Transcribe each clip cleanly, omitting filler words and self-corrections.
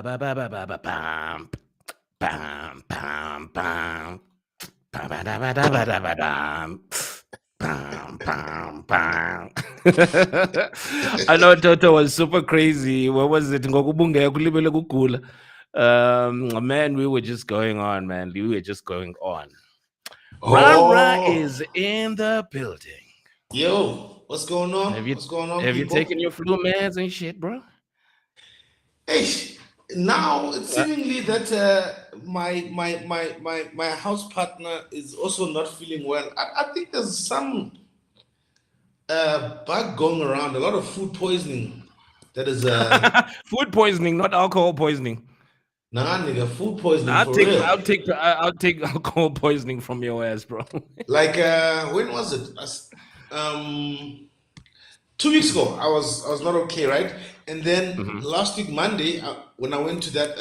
Bam, bam, bam. Ba-ba-da-ba-da-ba-da-ba-dam. Bam, bam, bam. I know Toto was super crazy. What was it? Ngokubungeka kulibele kugula. Man, we were just going on, man. We were just going on. Ra is Oh, in the building. yo, what's going on? Have you What's going on, have you people? taken your flu meds and shit, bro? Hey, now it's Uh, seemingly that my house partner is also not feeling well. I think there's some bug going around, a lot of food poisoning. That is Food poisoning, not alcohol poisoning. nah, nigga, food poisoning I'll for take real. I'll take I'll take alcohol poisoning from your ass, bro. Like when was it? Um 2 weeks ago, I was not okay, right? And then Mhm. last week Monday, when I went to that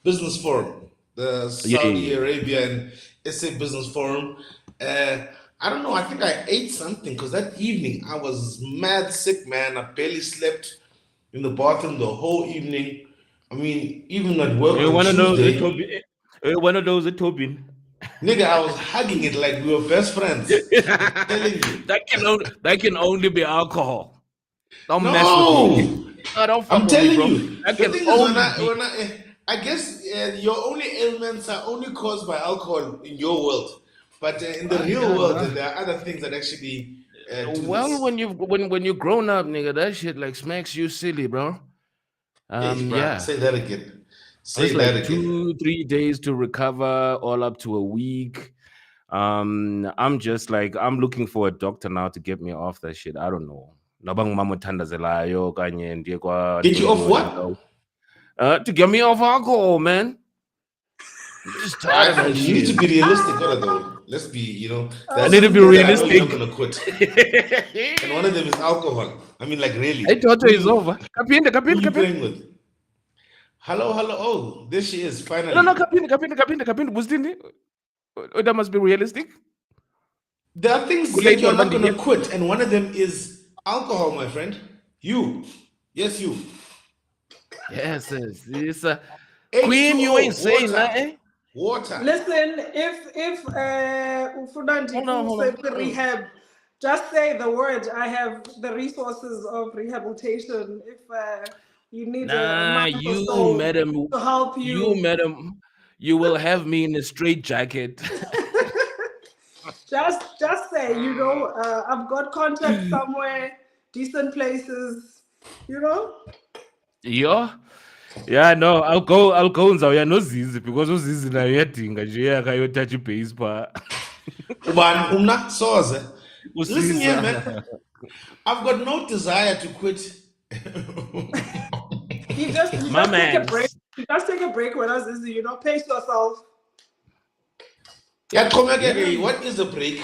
business forum, the Yeah, yeah, Saudi yeah. Arabia and SA Business Forum, uh, I don't know. I think I ate something because that evening I was mad sick, man. I barely slept in the bathroom the whole evening. I mean, even at work You on want to know the Tuesday, Tobin? One of those Tobin. nigga, I was hugging it like we were best friends. I'm telling you. That can only be alcohol. Don't mess with me. No, No, don't fuck I'm with me, telling bro. you. That The can thing is, only be. I guess your only ailments are only caused by alcohol in your world, but in the real Yeah, world, no. there are other things that actually do Well, this. when you grown up, nigga, that shit like smacks you silly, bro. Hey, bro, Yeah. say that again. It's Say that like again. 2, 3 days to recover, all up to a week. I'm just like I'm looking for a doctor now to get me off that shit. I don't know. Noba ngumamothandazelayo okanye ndiye Get you off kwaDonto what? to get me off alcohol, man. I'm just tired of that You need to shit. be realistic, though. Let's be, there I are need to certain be things that I know you're not realistic. gonna quit, and one of them is alcohol. I mean, like Hey, really, Toto is over. Kapinde, who kapinde, you kapinde. playing with? Hello, hello. Oh, there she is No, finally. kapinde. Bustini. That must be realistic. There are things Kulate that you're not Norbandi going to here. quit, and one of them is alcohol, my friend. You. Yes, you. Yes, it's Queen, you ain't H2O, saying water. nothing. Water. Listen, if Ufunandi Hold on. rehab, just say the word. I have the resources of rehabilitation. If you need a Nah, month or you, so madam, to help you, you will have me in a straight jacket. just say, I've got contacts somewhere, decent places, you know. Yo, yeah, no, I'll go nzawuya nozizi because uzizi nayo uyadinga nje yakayothatha ibase pha. Uban, umna, soze. Listen here, Usiza. man. I've got no desire to quit. You just My take a man. break. You just take a break when I was, pace yourself. Yeah, come Yeah. again. What is a break?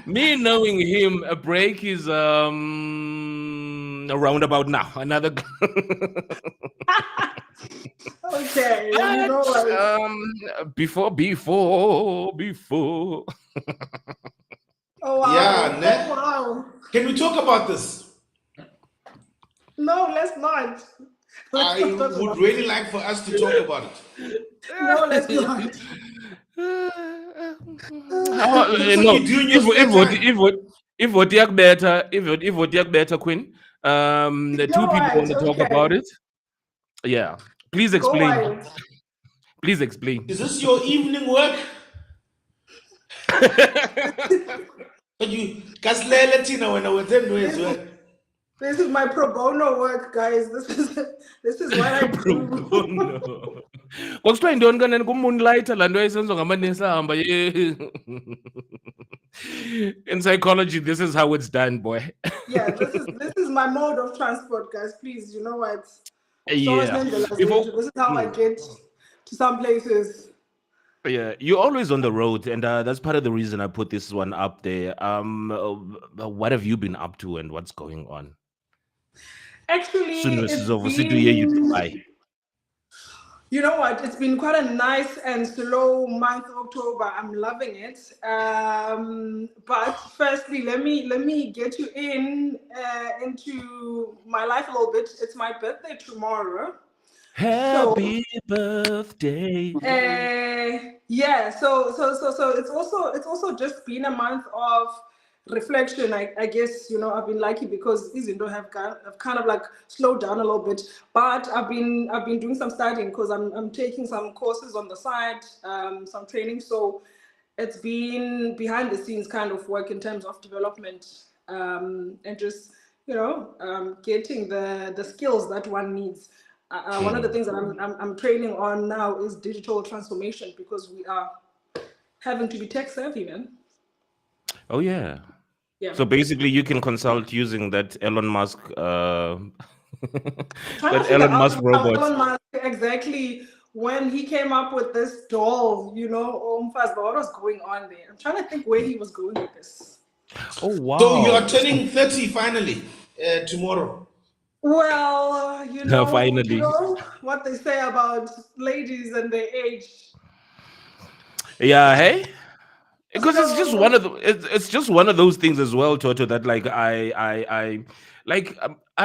Me knowing him, a break is around about now. Another Okay, you know but what? before. Oh wow! Yeah, Oh ne? wow! Can we talk about this? No, let's not. Let's I not talk would about really like for us to talk about it. No, let's not. So No, you do in your spare time. if what better Queen, the Go two people want white. to talk about Okay. it. Yeah, please Go explain. white. Please explain. Is this your evening work? But you Kaslele Tina when I was in as well. This is my pro bono work, guys. This is what I Pro do. bono. Kwakuthiwa yintoni kanene kumoonlighter laa nto ayisenziwa ngamanesi ahamba in psychology, this is how it's done, boy. Yeah, this is my mode of transport, guys. Please, you know what? Yeah. This is how I get to some places. Yeah, you're always on the road, and that's part of the reason I put this one up there. What have you been up to, and what's going on? Actually, Soon as it's over, see to hear you been Dubai. You know what? It's been quite a nice and slow month, October. I'm loving it. But firstly, let me get you into my life a little bit. It's my birthday tomorrow. So Happy birthday. yeah, so it's also just been a month of reflection. I guess I've been lucky because I've kind of like slowed down a little bit, but I've been doing some studying because I'm taking some courses on the side, some training. So it's been behind the scenes kind of work in terms of development, and just getting the skills that one needs. One of the things that I'm training on now is digital transformation because we are having to be tech savvy, man. Oh yeah. Yeah. So basically, you can consult using that Elon Musk, Trying to that figure Elon out Musk how robot. Elon Musk exactly when he came up with this doll, but what was going on there? I'm trying to think where he was going with this. Oh So you are wow! turning 30 finally tomorrow. Well, you Finally, know what they say about ladies and their age. yeah. Hey, because it's just one So of the it's just one of those things as well, Toto, that like I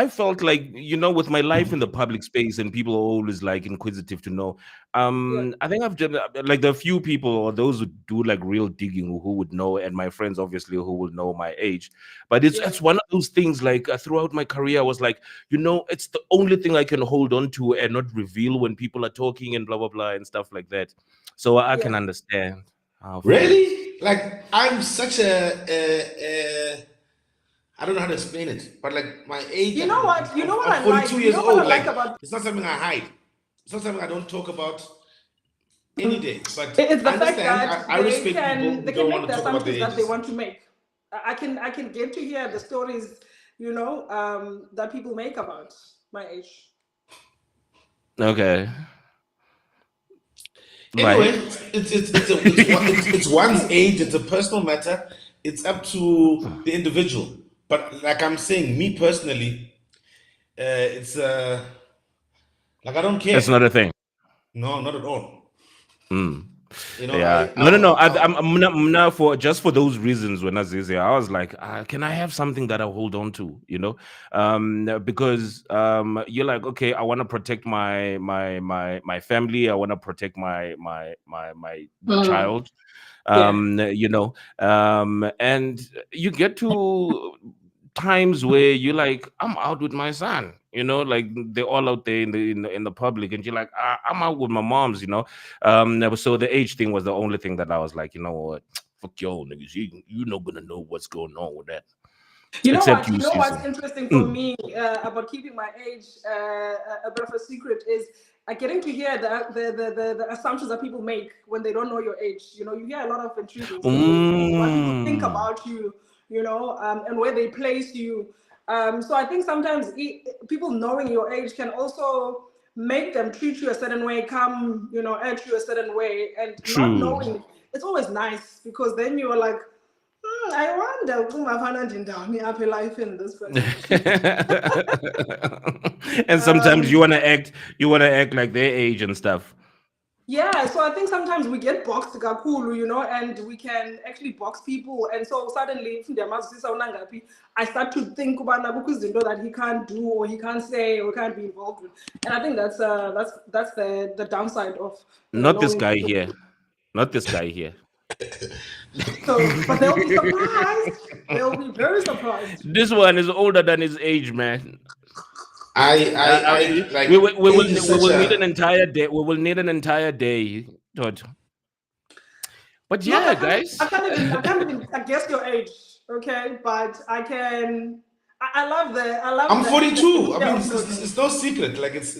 felt like, with my life in the public space, and people are always like inquisitive to know. yeah, I think I've done like the few people or those who do like real digging who would know, and my friends obviously who will know my age. But it's yeah, it's one of those things like, throughout my career I was like, it's the only thing I can hold on to and not reveal when people are talking and blah blah blah and stuff like that. So I can yeah. understand how it feels. Really? Like I'm such I don't know how to explain it, but like my age, You know what? You know what I'm I like? 42 You years know what I old. like Like about it's not something I hide. It's not something I don't talk about any day. But it's the I fact understand. that I they respect people can who they can don't make want to the talk about their assumptions that they ages. want to make. I can get to hear the stories, that people make about my age. Okay. Anyway, Right. it's one's age. It's a personal matter. It's up to the individual. But like I'm saying, me personally, it's like I don't It's care. not a thing. No, not at all. Mm. You know, Yeah. No, no, no. I'm now for those reasons. When I was there, I was like, can I have something that I hold on to? Because you're like, okay, I want to protect my family. I want to protect my Mm, child. yeah. And you get to times where you're like, I'm out with my son, like they're all out there in the public, and you're like, I'm out with my mom's. So the age thing was the only thing that I was like, you know what, fuck yo niggas, you're not gonna know what's going on with that, You know except what? you, You know Caesar. what's interesting for Mm. me about keeping my age a bit of a secret is getting to hear the assumptions that people make when they don't know your age. You hear a lot of intriguing stories, what people think Mm. about you, and where they place you. So I think sometimes people knowing your age can also make them treat you a certain way, come, at you a certain way, and not True. knowing. It's always nice because then you are like, I wonder who my finance in down happy life in this person. And sometimes um, you wanna act like their age and stuff. yeah, so I think sometimes we get boxed kakulu, and we can actually box people, and so suddenly I start to think about that he can't do or he can't say or can't be involved with, and I think that's the downside of Not this knowing guy people. here. Not this guy here. So, but they'll be surprised. They'll be very surprised. This one is older than his age, man. I We like will, we will age is we such will need an a. entire day. We will need an entire day, Todd. But Look, yeah, guys. I can't even guess your age, okay? But I can. I I'm love the 42. I idea mean, of it's knowing. no secret. Like it's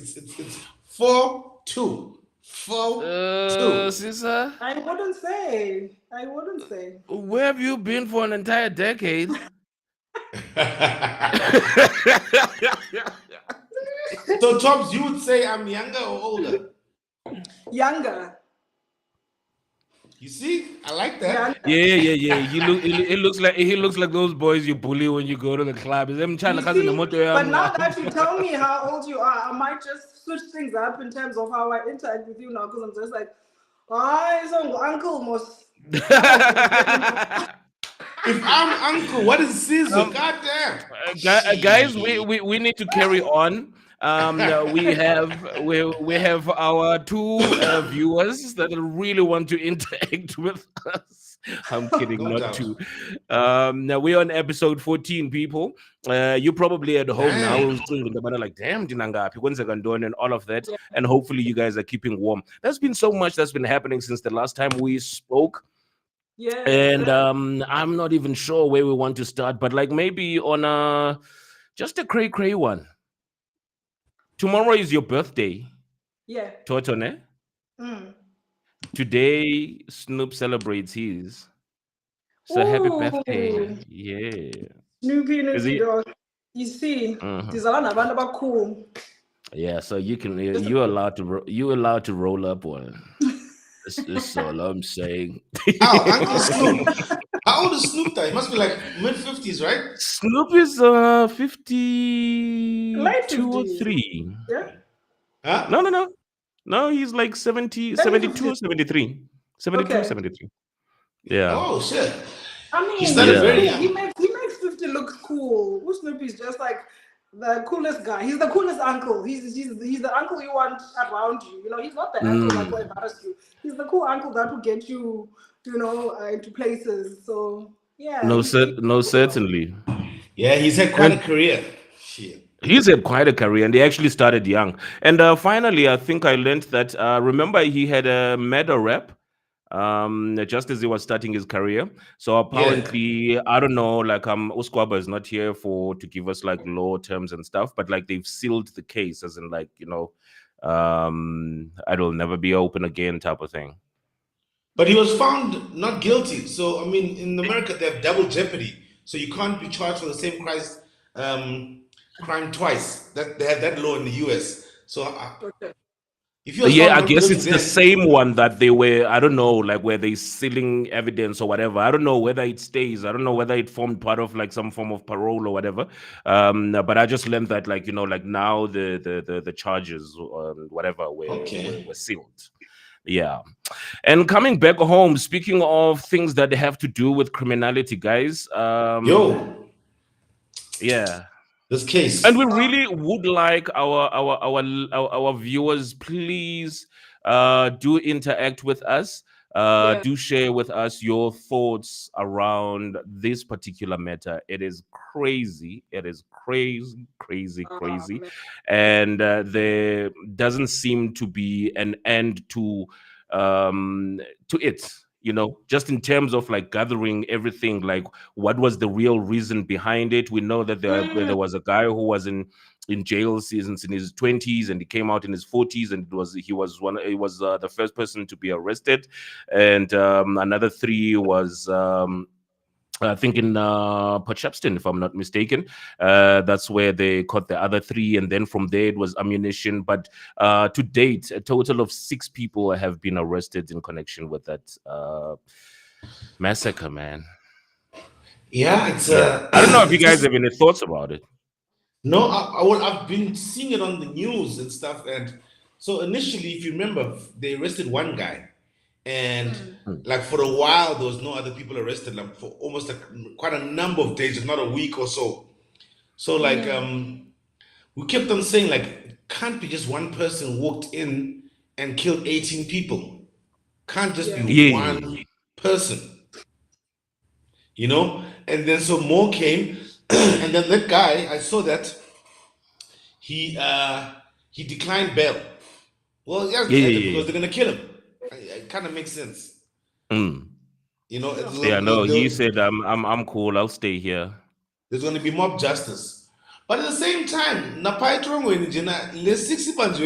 4-2, 4-2. Caesar, I wouldn't say. where have you been for an entire decade? So, Tops, you would say I'm younger or older? Younger. You see, I like that. Yeah. He looks like those boys you bully when you go to the club. Is them trying You to cousin the see, motor? but now that you tell me how old you are, I might just switch things up in terms of how I interact with you now, because I'm just like, I so uncle must. If I'm uncle, what is Caesar? Um, God damn. guys, we need to carry on. We have our two viewers that really want to interact with us. I'm kidding, No not doubt. two. Now we're on episode 14, people. You probably at home now, Damn. like damn, Dinangapi, when's it gonna and all of that. And hopefully you guys are keeping warm. There's been so much that's been happening since the last time we spoke. Yeah. And I'm not even sure where we want to start, but like maybe on just a cray one. Tomorrow is your birthday, Yeah. Totone. Mm. Today Snoop celebrates his. So happy birthday. Yeah. Snoopy dog. You see, these are not cool. Yeah, so you're allowed to roll up one. That's all I'm saying. Oh, Uncle Snoop. How old is Snoop though? He must be like mid-50s, right? Snoop is 52 Late or 50s. 3. Huh? No, he's like 70, Early 72, 50s. 73. 72, Okay. 73. Yeah. Oh shit. I mean, He started very he young. makes 50 look cool. Snoopy's just like the coolest guy. He's the coolest uncle. He's the uncle you want around you. You know, he's not the uncle that will embarrass you. He's the cool uncle that will get you, into places. So yeah. No, certainly. Yeah, he's had quite a career. Shit. He's had quite a career, and he actually started young. And finally, I think I learned that. Remember, he had a meta rep. Just as he was starting his career. So apparently, I don't know, like Uskwaba is not here to give us like law terms and stuff, but like they've sealed the case, as in like, it'll never be open again type of thing. But he was found not guilty. So I mean, in America they have double jeopardy. So you can't be charged for the same crime twice. That they have that law in the US. So if you're I guess it's the same one that they were, I don't know, like where they sealing evidence or whatever. I don't know whether it stays. I don't know whether it formed part of like some form of parole or whatever. But I just learned that like, like now the charges whatever were sealed. Yeah. And coming back home, speaking of things that have to do with criminality, guys. Yeah. This case. And we really would like our viewers, please do interact with us. Do share with us your thoughts around this particular matter. It is crazy. It is crazy. And there doesn't seem to be an end to it. Just in terms of like gathering everything, like what was the real reason behind it. We know that there was a guy who was in jail since in his 20s, and he came out in his 40s, and he was the first person to be arrested, and another 3 was I think in Port Shepstone, if I'm not mistaken. That's where they caught the other 3, and then from there it was ammunition. But to date, a total of 6 people have been arrested in connection with that massacre, man. Yeah, it's. I don't know if you guys have any thoughts about it. No, I've been seeing it on the news and stuff. And so initially, if you remember, they arrested one guy. And like for a while, there was no other people arrested, like for almost quite a number of days, if not a week or so. So like we kept on saying like it can't be just one person walked in and killed 18 people. Can't just be one person. And then so more came, and then that guy, I saw that he declined bail. Well, because they're gonna kill him. It kind of makes sense. He said, I'm cool, I'll stay here. There's going to be mob justice. But at the same time, let's 60 pounds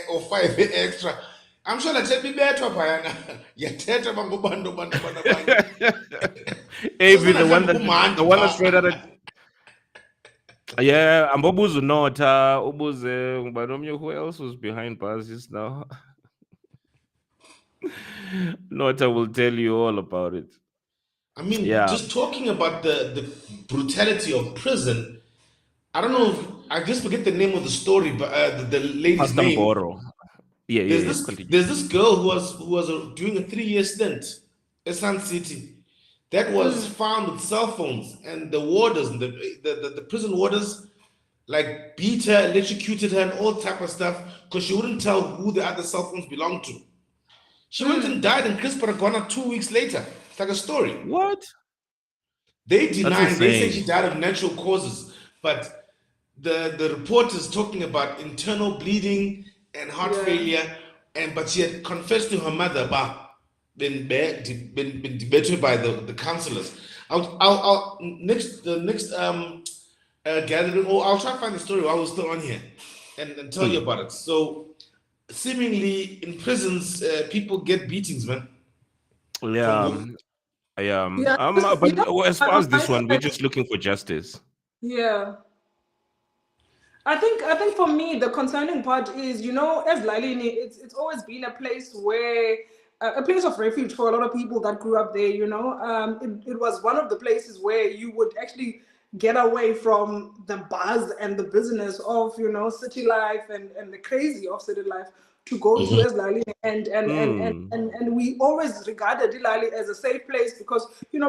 or 5 extra. I'm sure that be better. The one that's straight out of. Yeah, I'm Bobuzu Nota, Obuze, but who else was behind bars now? Nota will tell you all about it. I mean, Yeah, just talking about the brutality of prison. I don't know if I just forget the name of the story, but the lady's Pastor name. Mboro. Yeah, There's yeah, this continue. there's this girl who was doing a 3-year stint at Sun City that was found with cell phones, and the warders, the prison warders, like beat her, electrocuted her, and all type of stuff because she wouldn't tell who the other cell phones belonged to. She went and died in Chris Paragona 2 weeks later. It's like a story. What? They That's deny, they say she insane. died of natural causes, but the report is talking about internal bleeding and heart Yeah. failure, and but she had confessed to her mother about been debated by the counselors. I'll next the next gathering, or I'll try to find the story while we're still on here, and tell you Mm. about it. So seemingly in prisons, people get beatings, man. From Yeah, yeah. Yeah. You But know, as far as I this feel one, we're like, just looking for justice. yeah. I think for me the concerning part is, as Lalini, it's always been a place where a place of refuge for a lot of people that grew up there. It was one of the places where you would actually get away from the buzz and the business of city life and the crazy of city life to go to Mhm. Eslali, Mm. and we always regarded Ilali as a safe place because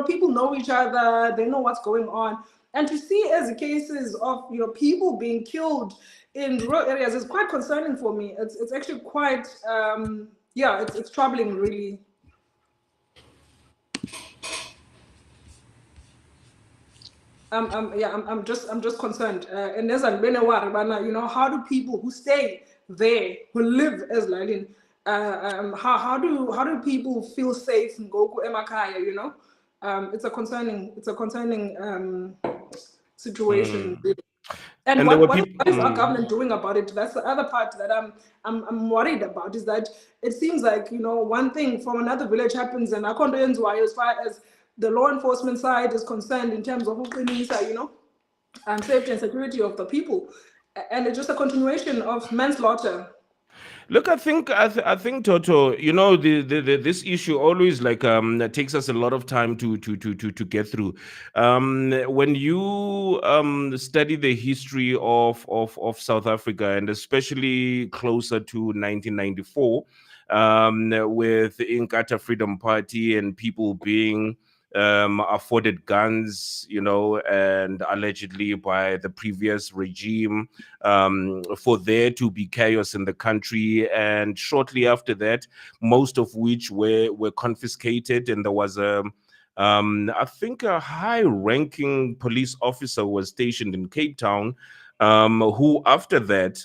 people know each other, they know what's going on, and to see as cases of people being killed in rural areas is quite concerning for me. It's actually quite yeah, it's troubling really. I'm just concerned. And there's a how do people who stay there, who live as Lalin, how do people feel safe in Goku Emakaya? It's a concerning situation. Mm. Really. And And there what, were what, is, people. what is our government doing about it? That's the other part that I'm worried about, is that it seems like, one thing from another village happens and Akondoyenzwayo, as far as the law enforcement side is concerned in terms of safety and security of the people. And it's just a continuation of manslaughter. Look, I think Toto, this issue always like takes us a lot of time to get through. When you study the history of South Africa, and especially closer to 1994, with the Inkatha Freedom Party and people being afforded guns, and allegedly by the previous regime, for there to be chaos in the country. And shortly after that, most of which were confiscated, and there was I think a high-ranking police officer was stationed in Cape Town, who after that.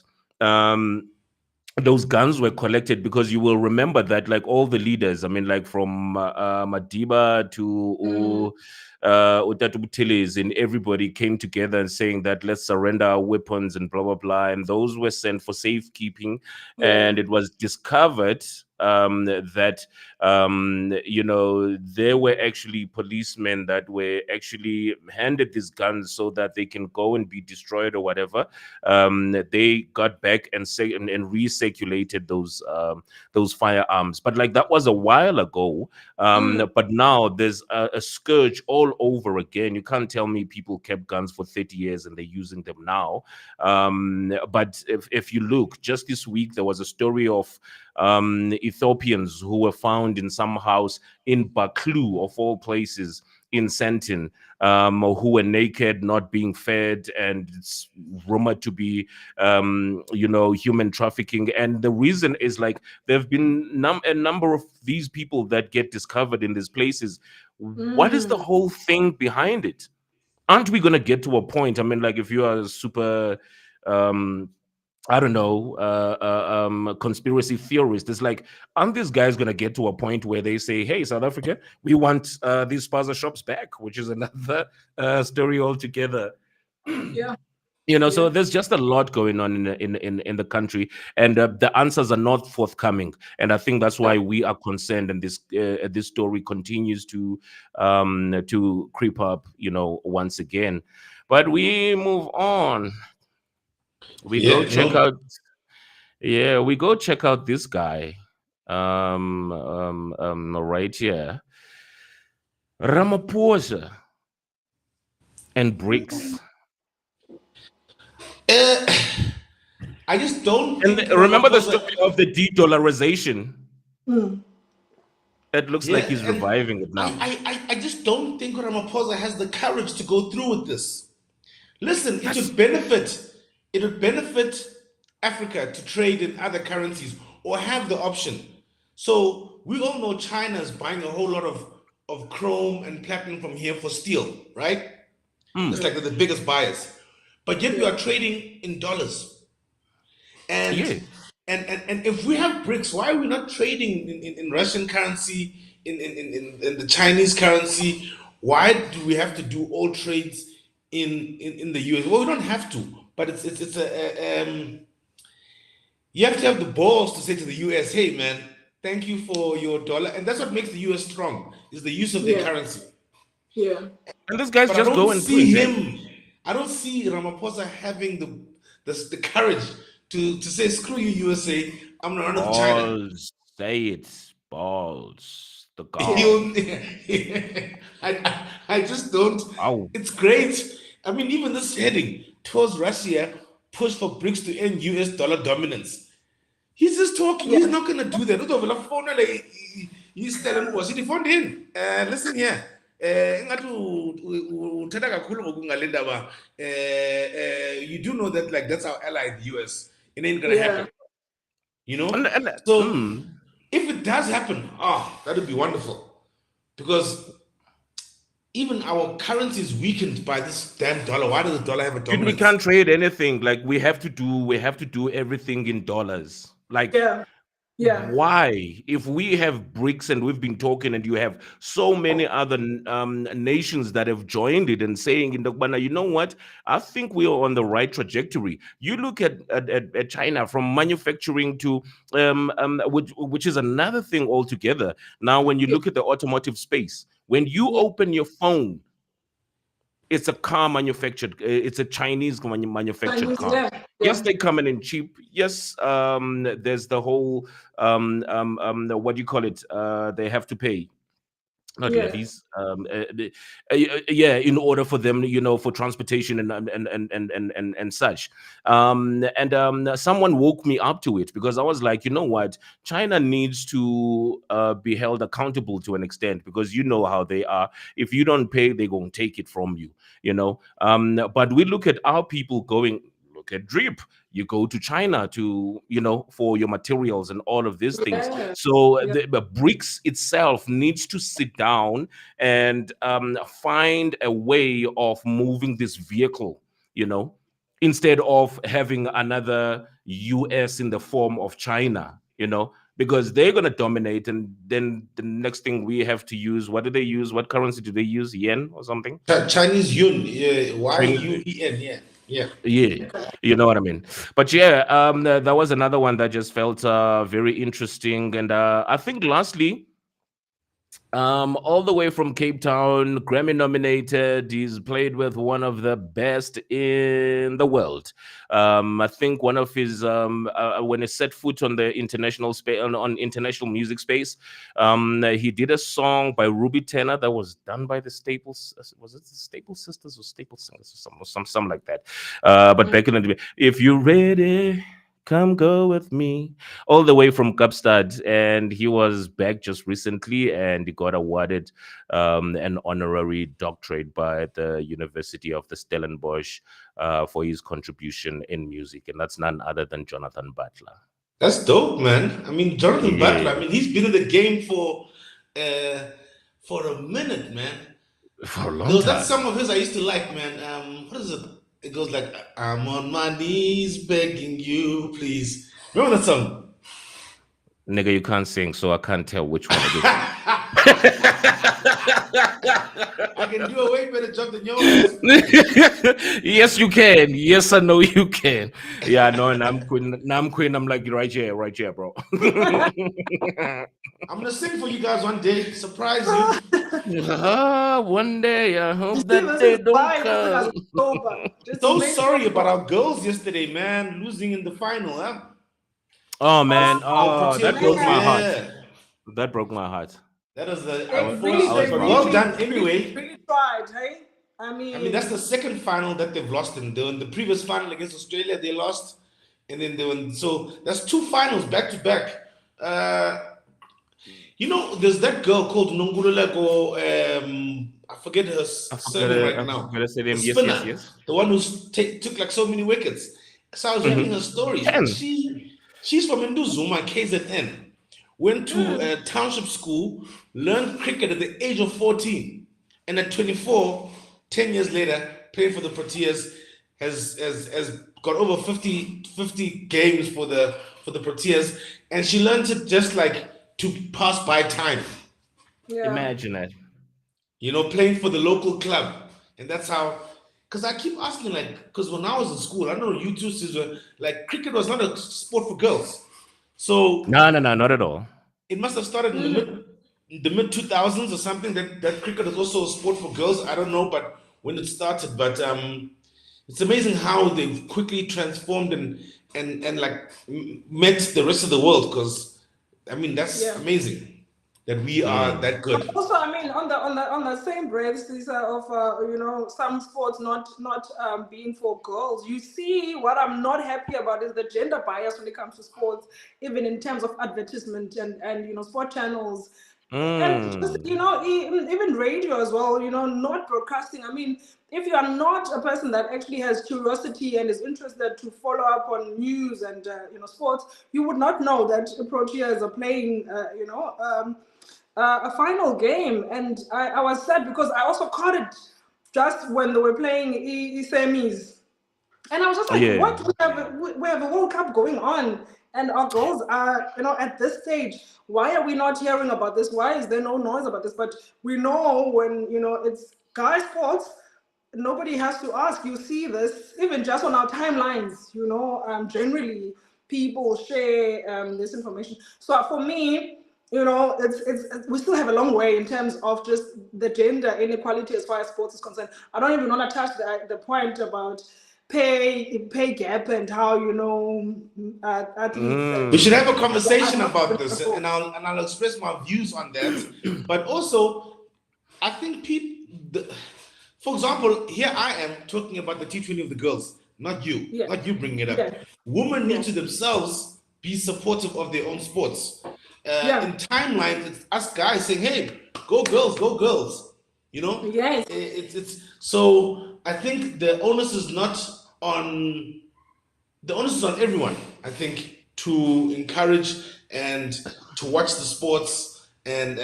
Those guns were collected, because you will remember that like all the leaders, I mean, like from Madiba Mm, to Utatu Buthelezi, and everybody came together and saying that let's surrender our weapons and blah blah blah, and those were sent for safekeeping. yeah. And it was discovered that there were actually policemen that were actually handed these guns so that they can go and be destroyed or whatever. They got back and say and recirculated those firearms. But like that was a while ago. Mm, But now there's a scourge all over again. You can't tell me people kept guns for 30 years and they're using them now. But if you look, just this week there was a story of Ethiopians who were found in some house in Baklu, of all places, in Sentin, who were naked, not being fed, and it's rumored to be, human trafficking. And the reason is like there have been a number of these people that get discovered in these places. What is the mm, whole thing behind it? Aren't we going to get to a point? I mean, like if you are a super um I don't know, conspiracy theorist. It's like, aren't these guys going to get to a point where they say, hey, South Africa, we want these spaza shops back, which is another story altogether. yeah, So yeah, there's just a lot going on in the country, and the answers are not forthcoming. And I think that's yeah. why we are concerned, and this story continues to creep up, once again. But we move on. We go Yeah, check no. out. Yeah, we go check out this guy. right here. Ramaphosa and Brics. Uh, I just don't And think remember the Ramaphosa. story of the de-dollarization? Mm. It looks Yeah, like he's and reviving it now. I just don't think Ramaphosa has the courage to go through with this. Listen, That's it would benefit Africa to trade in other currencies or have the option. So we all know China is buying a whole lot of chrome and platinum from here for steel, right? It's like they're the biggest buyers. But yet we Yeah. are trading in dollars. And yeah. and if we have BRICS, why are we not trading in Russian currency, in the Chinese currency? Why do we have to do all trades in the US? Well, we don't have to, but it's you have to have the balls to say to the US, hey man, thank you for your dollar, and that's what makes the US strong is the use of their Yeah. currency. Yeah. And these guys But I just don't go and see print, eh? him. I don't see Ramaphosa having the courage to say, "Screw you, USA. I'm gonna run with China." Balls. Say it. Balls. The Yeah. gall. He'll, I just don't. Ow. It's great. I mean, even this heading towards Russia, push for BRICS to end US dollar dominance. He's just talking. He's Yeah. not gonna do that. He's telling us, he phoned in. Listen here. Ingathi uthetha kakhulu ngokungale ndaba. You do know that like that's our ally, the US. It ain't gonna Yeah. happen. You know? And So if it does happen, that would be wonderful. Because even our currency is weakened by this damn dollar. Why does the dollar have a dude, we dominance? can't trade anything. Like we have to do everything in dollars. Like Yeah. Yeah. why? If we have BRICS and we've been talking, and you have so many other nations that have joined it and saying in the banner, you know what? I think we are on the right trajectory. You look at China, from manufacturing to which is another thing altogether. Now, when you Yeah. look at the automotive space, when you Yeah. open your phone, it's a car manufactured. It's a Chinese manufactured Chinese. car. Yeah. Yes, Yeah. they come in cheap. Yes, there's the whole what do you call it? They have to pay, not Yeah. levies, yeah, in order for them, for transportation and such. And someone woke me up to it, because I was like, you know what, China needs to be held accountable to an extent, because you know how they are. If you don't pay, they're going to take it from you. But we look at our people going. Look at Drip. You go to China to, for your materials and all of these things. Yeah. So Yeah. the BRICS itself needs to sit down and find a way of moving this vehicle, instead of having another US in the form of China, because they're going to dominate. And then the next thing we have to use, what do they use? What currency do they use? Yen or something? Chinese yuan, Chinese. YUEN, yeah, yeah. Yeah, you know what I mean. But yeah, there was another one that just felt very interesting. And I think lastly, all the way from Cape Town, Grammy nominated. He's played with one of the best in the world. I think one of his when he set foot on the international space, on international music space, he did a song by Ruby Tanner that was done by the Staples. Was it the Staples Sisters or Staples Singers or something like that? But back in the day, if you're ready, come go with me, all the way from Kapstad. And he was back just recently, and he got awarded an honorary doctorate by the University of the Stellenbosch for his contribution in music. And that's none other than Jonathan Butler. That's dope, man. I mean, Jonathan Butler. I Yeah, mean, he's been in the game for a minute, man. for a There long was that time. song of his I used to like, man. What is it? It goes like, "I'm on my knees begging you, please." Remember that song? Nigga, you can't sing, so I can't tell which one it is. I can do a way better job than yours. Yes, you can. Yes, I know you can. Yeah, no, and I'm queen. I'm like right here, bro. I'm gonna sing for you guys one day, surprise you. One day I You hope see, that this day is why don't we're come. October. Just to So make sorry sure. about our girls yesterday, man, losing in the final, huh? Oh man, Protea that broke girls, my man. heart. yeah. That broke my heart. That is the I was, unfortunate, I was but well watching. done anyway. Really tried, hey? I I mean, mean, that's the second final that they've lost in. In the previous final against Australia, they lost, and then they went. So that's two finals back to back. You know, there's that girl called Nungululeko. I forget her surname right I now. forgot to say The them. Yes, yes, spinner, yes. the one who took like so many wickets. So I was reading her stories, and 10. she's from Induzuma, KZN. Went to a township school, learned cricket at the age of 14, and at 24, 10 years later, playing for the Proteas, has got over 50 games for the Proteas, and she learned it just like to pass by time. yeah. Imagine that. You know, playing for the local club, and that's how. Because I keep asking, like, because when I was in school, I know you too, Caesar, like cricket was not a sport for girls, so No, not at all. it must have started in the mid 2000s or something. That cricket is also a sport for girls. I don't know, but when it started, but it's amazing how they've quickly transformed and like met the rest of the world. Because I mean, that's Yeah. amazing that we are that good. Also, I mean, on the same breath, these are of some sports not being for girls. You see, what I'm not happy about is the gender bias when it comes to sports, even in terms of advertisement and sport channels. And just, even radio as well, not broadcasting. I mean, if you are not a person that actually has curiosity and is interested to follow up on news and sports, you would not know that Proteas are playing a final game. And I was sad because I also caught it just when they were playing semis. And I was just like, Yeah. what? We have a World Cup going on, and our girls are, at this stage. Why are we not hearing about this? Why is there no noise about this? But we know when, it's guy sports, nobody has to ask. You see this, even just on our timelines, generally people share this information. So for me, it's we still have a long way in terms of just the gender inequality as far as sports is concerned. I don't even want to touch the point about pay gap and how athletes. We should have a conversation about this, and I'll express my views on that. But also, I think people, for example, here I am talking about the T20 of the girls, not you, not you bringing it up. Yeah. Women need to themselves be supportive of their own sports. In timelines, it's us guys saying, "Hey, go girls, go girls." Yes. It's so. I think the onus is not on. The onus is on everyone. I think to encourage and to watch the sports, and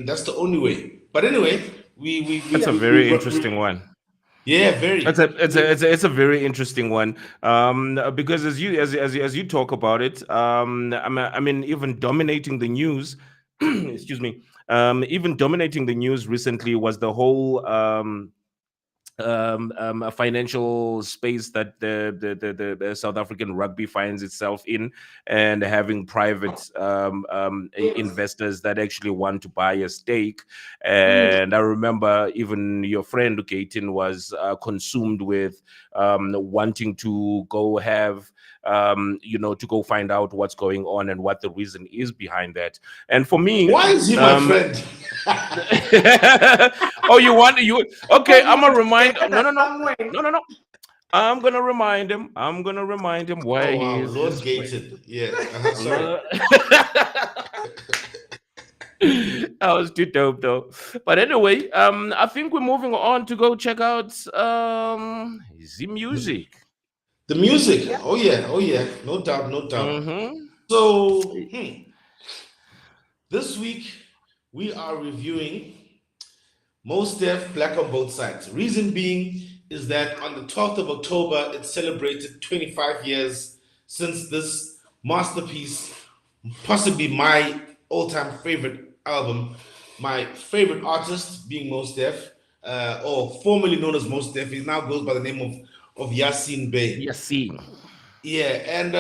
that's the only way. But anyway, That's a very interesting one. Yeah, very. It's a very interesting one. Because as you talk about it, I mean, even dominating the news, excuse me, even dominating the news recently was the whole a financial space that the South African rugby finds itself in, and having private investors that actually want to buy a stake. And I remember even your friend Gaten was consumed with wanting to go have to go find out what's going on and what the reason is behind that. And for me, why is he my friend? Oh, okay, I'm gonna remind no. I'm gonna remind him why Oh wow, he is Lord his Gated. Yeah, sorry. That was too dope though. But anyway, I think we're moving on to go check out the music. The music. Yeah. Oh yeah, no doubt. So this week we are reviewing Most Def Black on Both Sides. Reason being is that on the 12th of October, it celebrated 25 years since this masterpiece, possibly my all-time favorite album, my favorite artist being Most Def, or formerly known as Most Def. He now goes by the name of Yasin Bey. Yasin. Yeah, and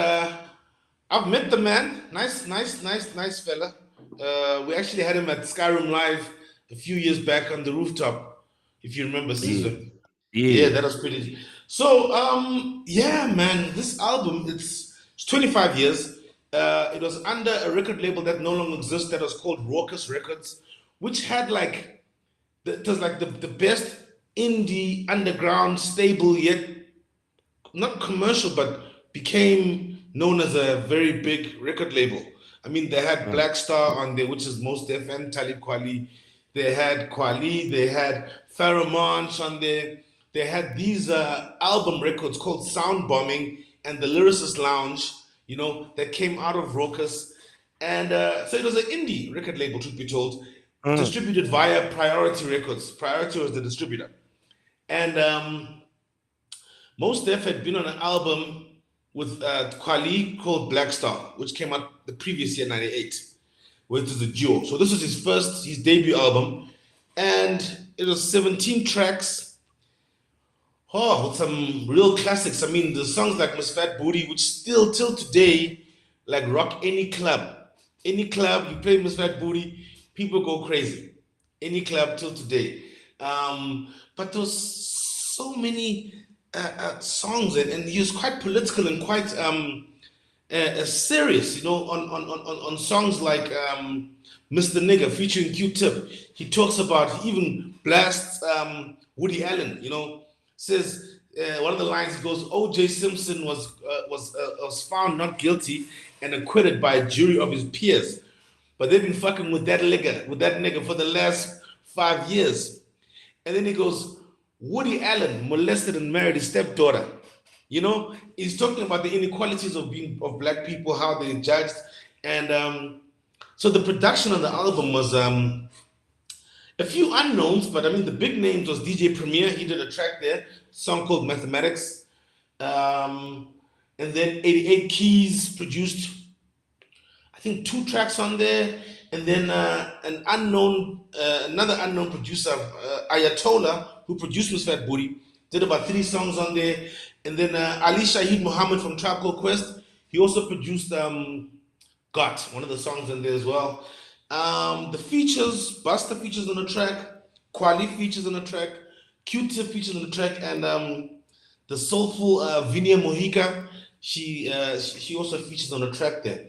I've met the man. Nice fella. We actually had him at Skyrim Live a few years back on the rooftop, if you remember, Caesar. Yeah, that was pretty. So, yeah, man, this album, it's 25 years, It was under a record label that no longer exists that was called Raucous Records, which had like it was like the best indie underground stable yet not commercial but became known as a very big record label. I mean, they had Black Star on there, which is Mos Def and Talib Kweli. They had Kweli. They had Pharoah Monch on there. They had these album records called Sound Bombing and the Lyricist Lounge, you know, that came out of Raucous. And so it was an indie record label, truth be told, distributed via Priority Records. Priority was the distributor. And Mos Def had been on an album with Kweli called Black Star, which came out the previous year, 98, where it was a duo. So this was his debut album. And it was 17 tracks. Oh, with some real classics. I mean, the songs like Miss Fat Booty, which still till today, like rock any club. Any club, you play Miss Fat Booty, people go crazy. Any club till today. But there was so many songs, and he was quite political and quite serious, you know, on songs like Mr. Nigger featuring Q-Tip. He talks about, he even blasts Woody Allen, you know. Says one of the lines, he goes, O.J. Simpson was found not guilty and acquitted by a jury of his peers, but they've been fucking with that nigga for the last 5 years. And then he goes, Woody Allen molested and married his stepdaughter. You know, he's talking about the inequalities of black people, how they're judged. And so the production on the album was a few unknowns, but I mean, the big names was DJ Premier. He did a track there, a song called Mathematics. And then 88 Keys produced, I think, 2 tracks on there. And then another unknown producer, Ayatollah, who produced Miss Fat Booty, did about 3 songs on there. And then Ali Shaheed Muhammad from Tribe Called Quest, he also produced Got, one of the songs on there as well. The features, Buster features on the track, Kweli features on the track, Q-Tip features on the track, and the soulful Vinia Mojica, she also features on the track there.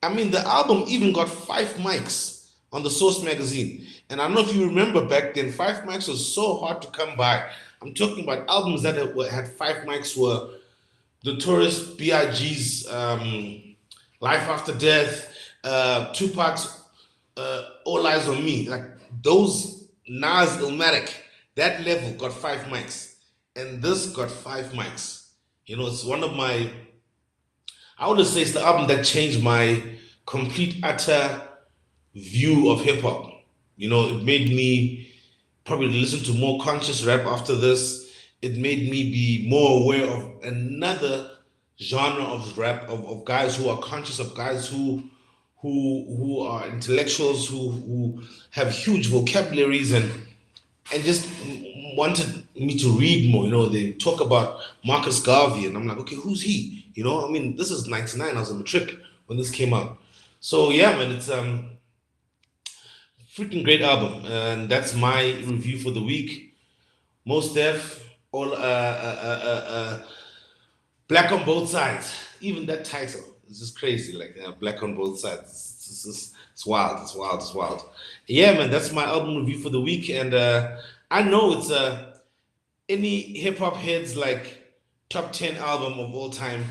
I mean, the album even got 5 mics on the Source magazine. And I don't know if you remember back then, 5 mics was so hard to come by. I'm talking about albums that had 5 mics were Notorious B.I.G.'s Life After Death, Tupac's All Eyes on Me. Like those, Nas, Illmatic, that level got 5 mics. And this got 5 mics. You know, it's one of my, I would say it's the album that changed my complete, utter view of hip hop. You know, it made me probably listen to more conscious rap after this. It made me be more aware of another genre of rap, of guys who are conscious, of guys who are intellectuals, who have huge vocabularies and just wanted me to read more. You know, they talk about Marcus Garvey, and I'm like, okay, who's he? You know, I mean, this is 99. I was a matric when this came out. So yeah, man, it's freaking great album, and that's my review for the week. Mos Def, all black on both sides. Even that title is just crazy. Like black on both sides. It's wild. It's wild. It's wild. Yeah, man, that's my album review for the week, and I know it's any hip hop heads like top 10 album of all time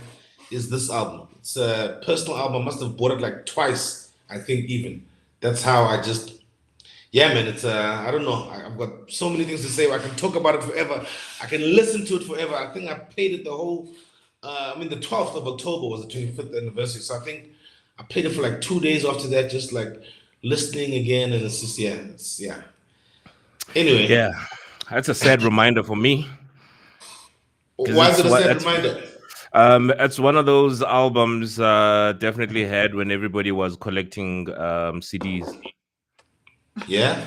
is this album. It's a personal album. I must have bought it like twice, I think, even. That's how I just. Yeah, man, it's I don't know. I've got so many things to say. I can talk about it forever. I can listen to it forever. I think I played it the whole. The 12th of October was the 25th anniversary. So I think I played it for like 2 days after that, just like listening again, and it's just yeah. Anyway. Yeah, that's a sad reminder for me. Why is it a sad reminder? It's one of those albums definitely had when everybody was collecting CDs. Yeah.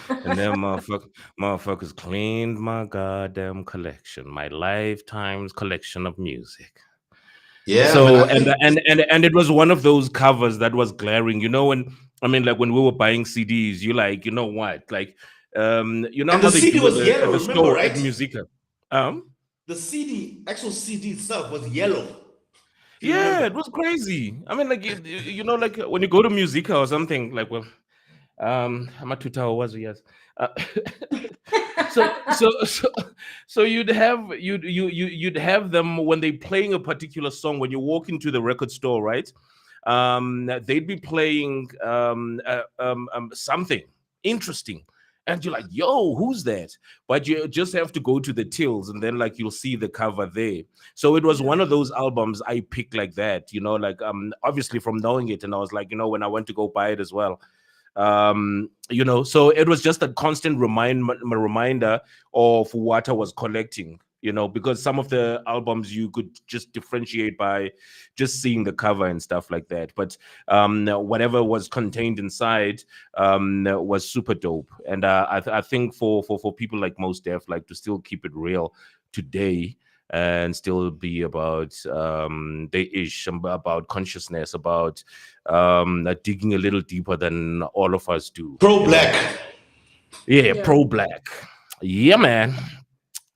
And then motherfuckers cleaned my goddamn collection, my lifetime's collection of music. Yeah. So and it was one of those covers that was glaring. You know, when we were buying CDs, you like, you know what, like you know, and how the they CD do was at yellow, the remember, store right? at Musica. The actual CD itself was yellow. Do you Yeah, remember? it was crazy. I mean, like you know, like when you go to Musica or something, like well, I'm a tutor was yes. Uh, so so so so you'd have them when they playing a particular song when you walk into the record store, right? They'd be playing something interesting, and you're like, yo, who's that? But you just have to go to the tills, and then like you'll see the cover there. So it was one of those albums I picked like that, you know, like obviously from knowing it, and I was like, you know, when I went to go buy it as well, you know, so it was just a constant reminder of what I was collecting, you know, because some of the albums you could just differentiate by just seeing the cover and stuff like that, but whatever was contained inside was super dope. And I think for people like Most Def, like to still keep it real today and still be about the ish, about consciousness, about digging a little deeper than all of us do. Pro You know? black. Yeah, pro black. Yeah, man.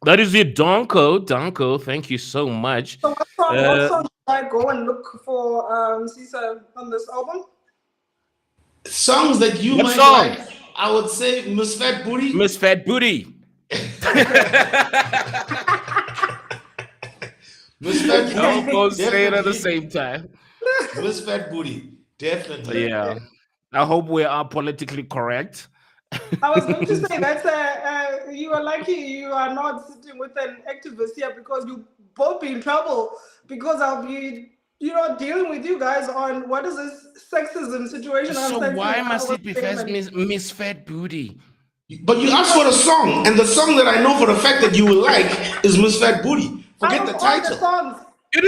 That is it, Donko. Donko, thank you so much. So what song should I go and look for Cisa on this album? Songs that you What might song? like, I would say Miss Fat Booty. Miss Fat Booty. Miss Fat Booty. I'll both say it at the definitely. same time. Miss Fat Booty. Definitely. Yeah. I hope we are politically correct. I was going to say that you are lucky you are not sitting with an activist here because you both be in trouble because I'll be, you know, dealing with you guys on what is this sexism situation. So why must it be first Miss Fat Booty? But you asked for a song, and the song that I know for the fact that you will like is Miss Fat Booty. Forget the title. It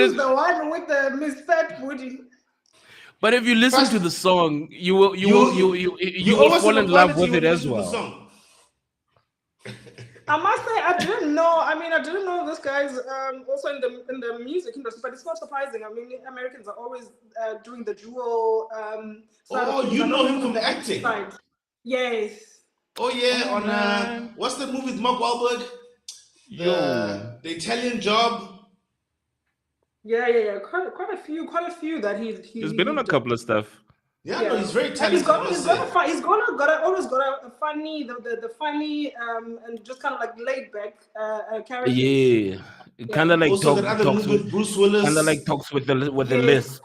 is the one with the Miss Fat Booty. But if you listen to the song, you will fall in love with it as well. I must say, I didn't know. I mean, I didn't know this guy's also in the music industry, but it's not surprising. I mean, Americans are always doing the dual. You know him from acting. Side. Yes. Oh yeah, on what's the movie with Mark Wahlberg? The Italian Job. Yeah. Quite a few that he's been on a couple of stuff. Yeah, no, he's very talented. He's always got a funny, the funny and just kind of like laid back character. Yeah, kind of like talks with Bruce Willis. Kind of like talks with the lisp.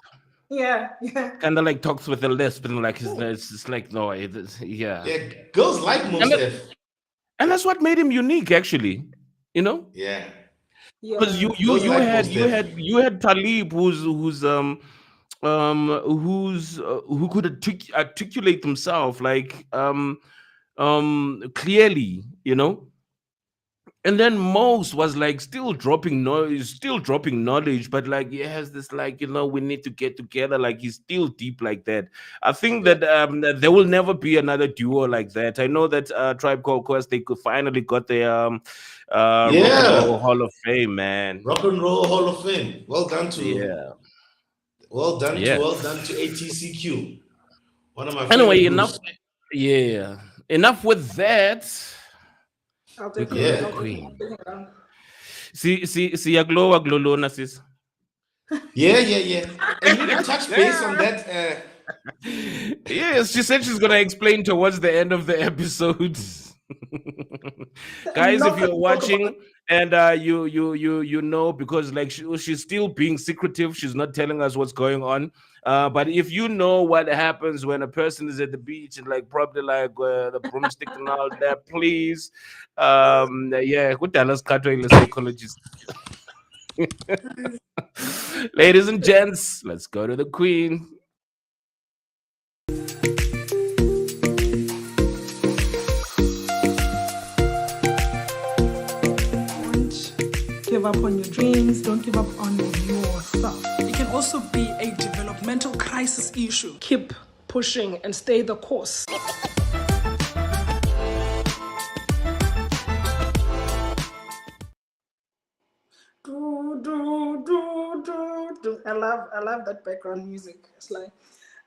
Yeah. Kind of like talks with the lisp and like it's just like no, yeah. Yeah, girls like Most Def. And that's what made him unique, actually. You know. Yeah. Because you had Talib who could articulate himself like clearly, you know. And then Mose was like still dropping knowledge, but like he has this like, you know, we need to get together. Like he's still deep like that. I think that there will never be another duo like that. I know that Tribe Called Quest, they could finally got their Rock and Roll Hall of Fame, man. Rock and Roll Hall of Fame. Well done to Well done to ATCQ. One of my anyway, enough. Yeah. Enough with that. I'll take the Queen. See, Glolona, sis. Yeah. And you need to touch base on that. Yes, she said she's gonna explain towards the end of the episode. Guys, if you're watching and you know, because like she's still being secretive, she's not telling us what's going on. But if you know what happens when a person is at the beach and like probably like the broomstick and all that, please, good Dallas Carter, the psychologist. Ladies and gents, let's go to the Queen. Give up on your dreams, don't give up on yourself. It can also be a developmental crisis issue. Keep pushing and stay the course. I love that background music. It's like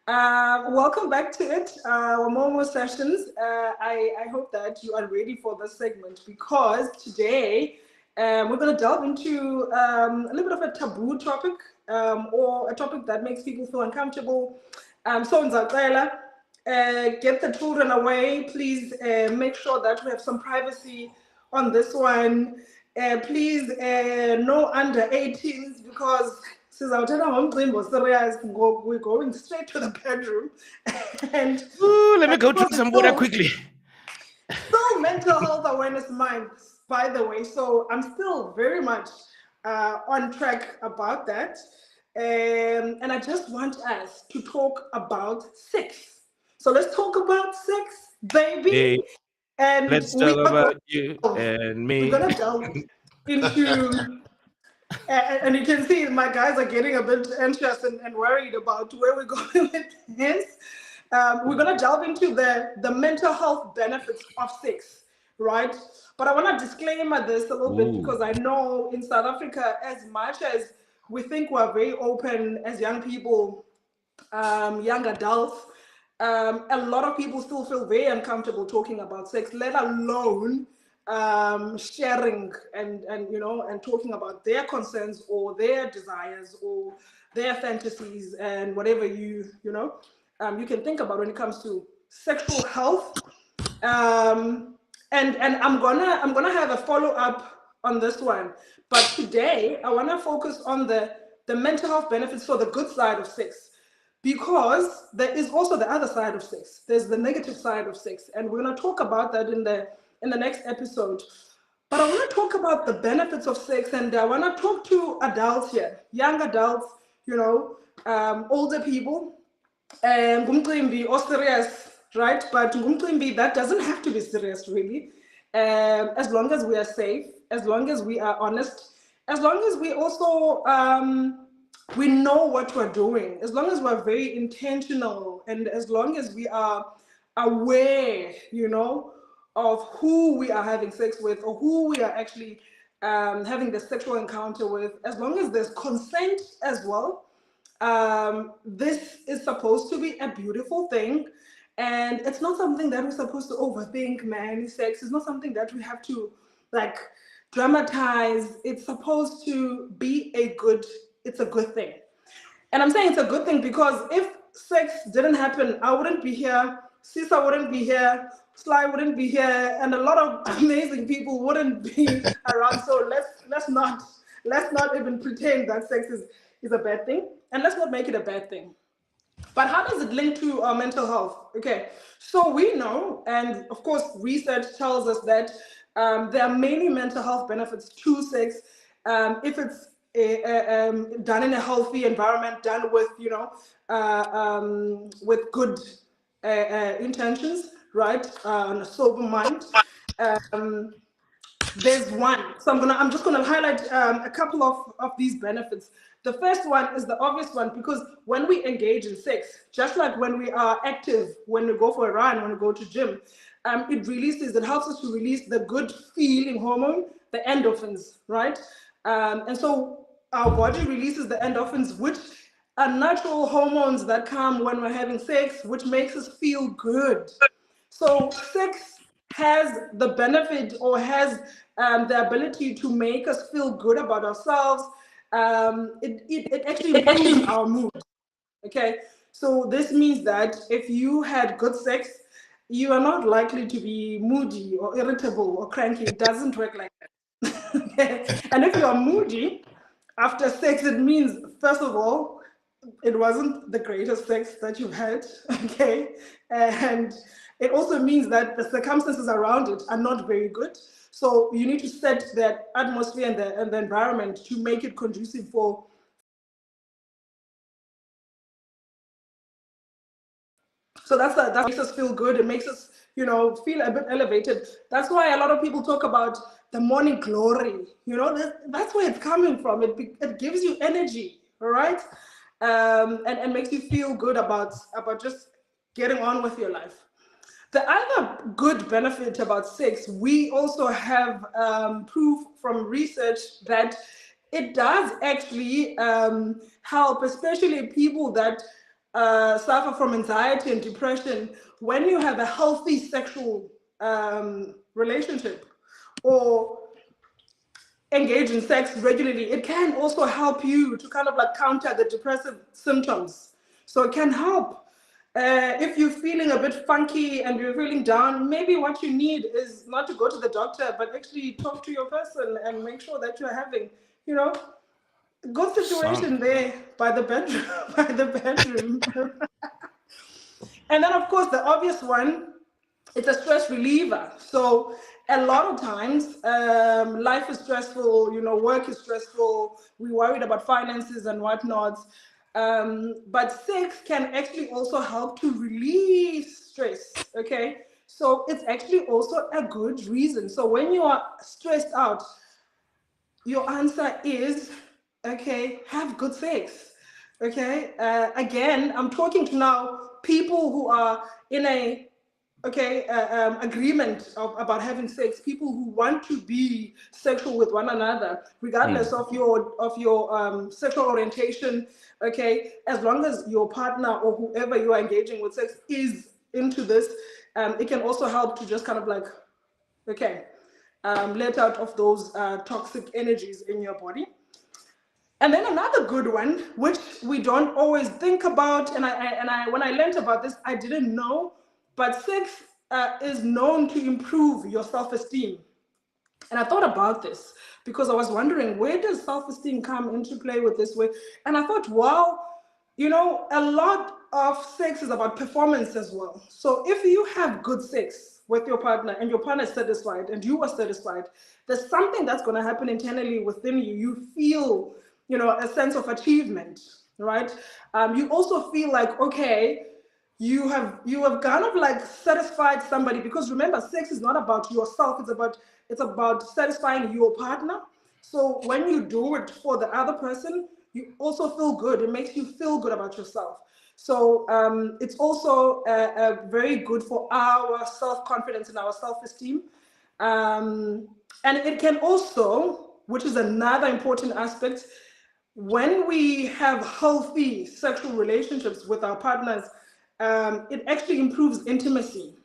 welcome back to it. Momo Sessions. I hope that you are ready for this segment because today We're going to delve into a little bit of a taboo topic, or a topic that makes people feel uncomfortable. So, Nzaqela, get the children away. Please make sure that we have some privacy on this one. Please, no under 18s, because we're going straight to the bedroom. And Ooh, let me go drink some water quickly. Still mental health awareness month, by the way. So I'm still very much on track about that. And I just want us to talk about sex. So let's talk about sex, baby. Hey, And let's talk about you and me. We're gonna delve into, and you can see my guys are getting a bit anxious and worried about where we're going with this. We're gonna delve into the mental health benefits of sex, right? But I want to disclaimer this a little bit, because I know in South Africa, as much as we think we're very open as young people, young adults, a lot of people still feel very uncomfortable talking about sex, let alone sharing and talking about their concerns or their desires or their fantasies and whatever you can think about when it comes to sexual health. And I'm gonna have a follow-up on this one, but today I want to focus on the mental health benefits for the good side of sex, because there is also the other side of sex. There's the negative side of sex, and we're going to talk about that in the next episode. But I want to talk about the benefits of sex, and I want to talk to adults here, young adults, older people, and ngumcimbi or serious, right? But ngumcimbi, that doesn't have to be serious, really. As long as we are safe, as long as we are honest, as long as we also we know what we're doing, as long as we're very intentional, and as long as we are aware, of who we are having sex with or who we are actually having the sexual encounter with, as long as there's consent as well. This is supposed to be a beautiful thing, and it's not something that we're supposed to overthink, man. Sex is not something that we have to dramatize. It's supposed to be a good thing. And I'm saying it's a good thing because if sex didn't happen, I wouldn't be here, Sisa wouldn't be here, Sly wouldn't be here, and a lot of amazing people wouldn't be around. So let's not even pretend that sex is a bad thing, and let's not make it a bad thing. But how does it link to our mental health? Okay, so we know, and of course research tells us that there are many mental health benefits to sex if it's done in a healthy environment, done with with good intentions, right? On a sober mind. There's one. So I'm just gonna highlight a couple of these benefits. The first one is the obvious one, because when we engage in sex, just like when we are active, when we go for a run, when we go to gym, it helps us to release the good feeling hormone, the endorphins, right? And so our body releases the endorphins, which are natural hormones that come when we're having sex, which makes us feel good. So sex has the benefit, or has the ability to make us feel good about ourselves. It actually improves our mood. Okay, so this means that if you had good sex, you are not likely to be moody or irritable or cranky. It doesn't work like that. Okay? And if you are moody after sex, it means, first of all, it wasn't the greatest sex that you've had. Okay, and it also means that the circumstances around it are not very good. So you need to set that atmosphere and the environment to make it conducive for. So that makes us feel good. It makes us, feel a bit elevated. That's why a lot of people talk about the morning glory. That's where it's coming from. It gives you energy, all right, and makes you feel good about just getting on with your life. The other good benefit about sex, we also have proof from research that it does actually help, especially people that suffer from anxiety and depression. When you have a healthy sexual relationship, or engage in sex regularly, it can also help you to kind of like counter the depressive symptoms. So it can help. If you're feeling a bit funky and you're feeling down, maybe what you need is not to go to the doctor, but actually talk to your person and make sure that you're having, you know, good situation there by the bedroom, by the bedroom. And then, of course, the obvious one, it's a stress reliever. So a lot of times, life is stressful, you know, work is stressful, we're worried about finances and whatnot. But sex can actually also help to release stress, okay? So it's actually also a good reason. So when you are stressed out, your answer is, okay, have good sex. Okay, again, I'm talking to now people who are in a agreement about having sex, people who want to be sexual with one another, regardless of your sexual orientation. Okay, as long as your partner or whoever you are engaging with sex is into this, it can also help to just kind of like, okay, let out of those toxic energies in your body. And then another good one, which we don't always think about, and I when I learned about this, I didn't know, but sex is known to improve your self-esteem. And I thought about this because I was wondering, where does self-esteem come into play with this way? And I thought, well, you know, a lot of sex is about performance as well. So if you have good sex with your partner and your partner is satisfied and you are satisfied, there's something that's going to happen internally within you. You feel, you know, a sense of achievement, right? You also feel like, okay, you have kind of like satisfied somebody, because remember, sex is not about yourself, it's about satisfying your partner. So when you do it for the other person, you also feel good. It makes you feel good about yourself. So it's also very good for our self-confidence and our self-esteem. And it can also, which is another important aspect, when we have healthy sexual relationships with our partners, it actually improves intimacy,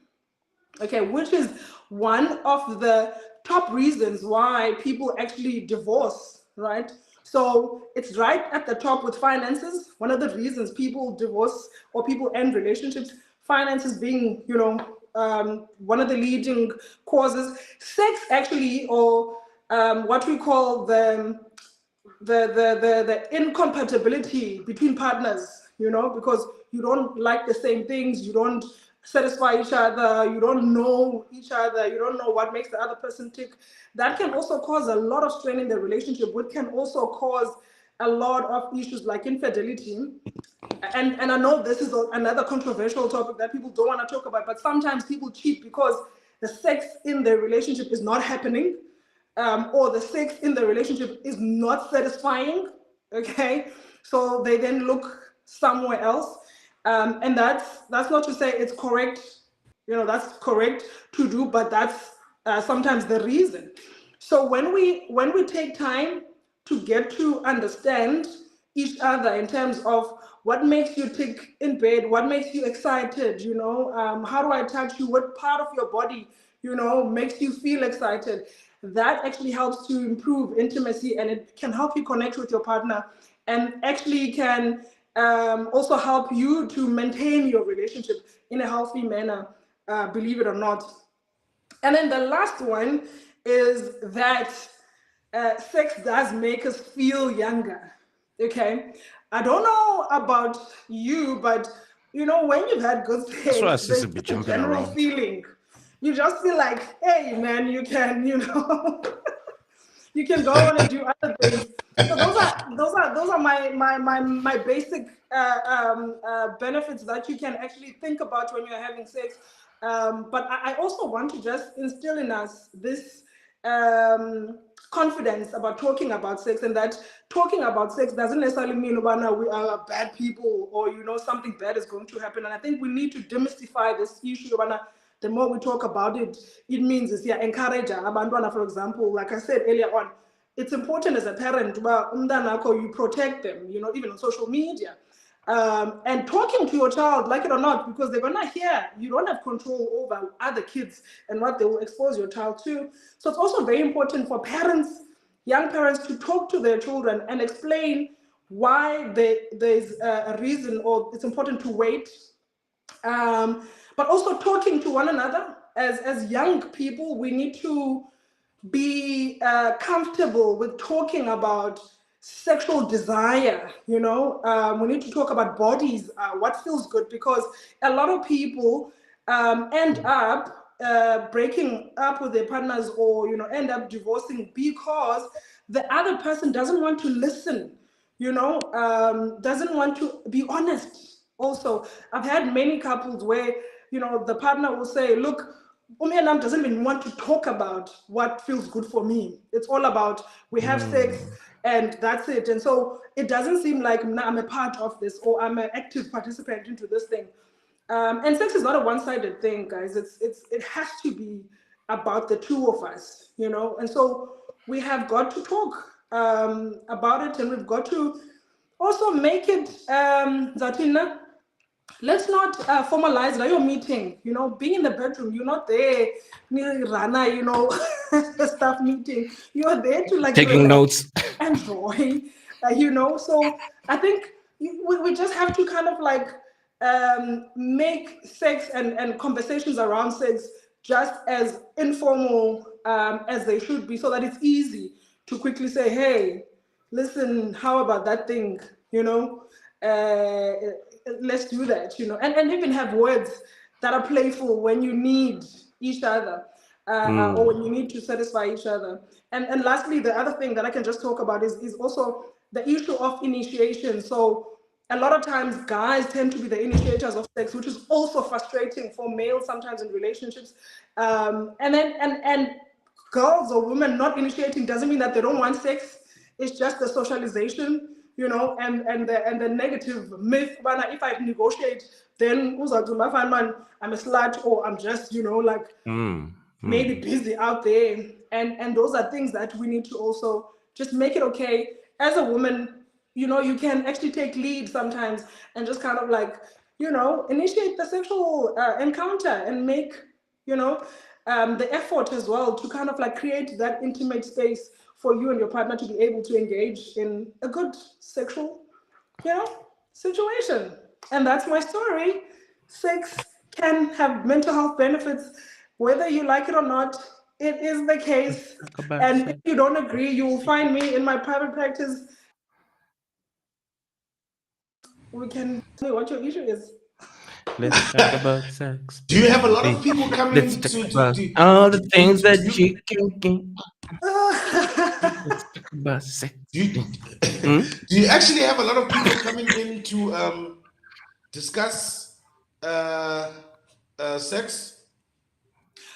okay, which is one of the top reasons why people actually divorce, right? So it's right at the top with finances. One of the reasons people divorce or people end relationships, finances being, you know, one of the leading causes. Sex actually, or what we call the incompatibility between partners, you know, because you don't like the same things, you don't satisfy each other, you don't know each other, you don't know what makes the other person tick. That can also cause a lot of strain in the relationship, which can also cause a lot of issues like infidelity. And I know this is another controversial topic that people don't want to talk about, but sometimes people cheat because the sex in their relationship is not happening, or the sex in the relationship is not satisfying, okay? So they then look somewhere else. And that's not to say it's correct, you know, that's correct to do, but that's sometimes the reason. So when we take time to get to understand each other in terms of what makes you tick in bed, what makes you excited, you know, how do I touch you, what part of your body, you know, makes you feel excited, that actually helps to improve intimacy, and it can help you connect with your partner, and actually can also help you to maintain your relationship in a healthy manner, believe it or not. And then the last one is that sex does make us feel younger, okay? I don't know about you, but you know, when you've had good That's why sex, sis there's will be just a jumping general around. feeling. You just feel like, hey man, you can, you know, you can go on and do other things. So those are my basic benefits that you can actually think about when you're having sex. But I also want to just instill in us this confidence about talking about sex, and that talking about sex doesn't necessarily mean we are bad people, or you know, something bad is going to happen. And I think we need to demystify this issue. The more we talk about it, it means it's, yeah, encourage abantwana, for example, like I said earlier on, it's important as a parent, you protect them, you know, even on social media. And talking to your child, like it or not, because they're gonna hear, you don't have control over other kids and what they will expose your child to. So it's also very important for parents young parents to talk to their children and explain why there's a reason or it's important to wait. But also talking to one another as young people, we need to be comfortable with talking about sexual desire. We need to talk about bodies, what feels good, because a lot of people end up breaking up with their partners, or end up divorcing because the other person doesn't want to listen, doesn't want to be honest. Also, I've had many couples where the partner will say, look, Umianam doesn't even want to talk about what feels good for me. It's all about we have sex and that's it. And so it doesn't seem like I'm a part of this, or I'm an active participant into this thing. And sex is not a one-sided thing, guys. It has to be about the two of us, And so we have got to talk about it, and we've got to also make it, Zatina, let's not formalize your meeting. Being in the bedroom, you're not there, Rana, staff meeting. You're there to Taking notes. enjoy, So I think we just have to kind of make sex and conversations around sex just as informal as they should be, so that it's easy to quickly say, hey, listen, how about that thing, let's do that, and even have words that are playful when you need each other, or when you need to satisfy each other. And lastly, the other thing that I can just talk about is also the issue of initiation. So a lot of times guys tend to be the initiators of sex, which is also frustrating for males sometimes in relationships. And girls or women not initiating doesn't mean that they don't want sex. It's just the socialization, and the negative myth. But if I negotiate, then I'm a slut, or I'm just, maybe busy out there. And those are things that we need to also just make it okay. As a woman, you can actually take lead sometimes and just kind of initiate the sexual encounter and make, the effort as well to kind of create that intimate space for you and your partner to be able to engage in a good sexual, situation. And that's my story. Sex can have mental health benefits, whether you like it or not. It is the case. And if you don't agree, you will find me in my private practice. We can tell me what your issue is. Let's talk about sex. Do you have a lot of people coming Let's in talk about all the things that you can. Let's talk about sex. Do you actually have a lot of people coming in to discuss sex?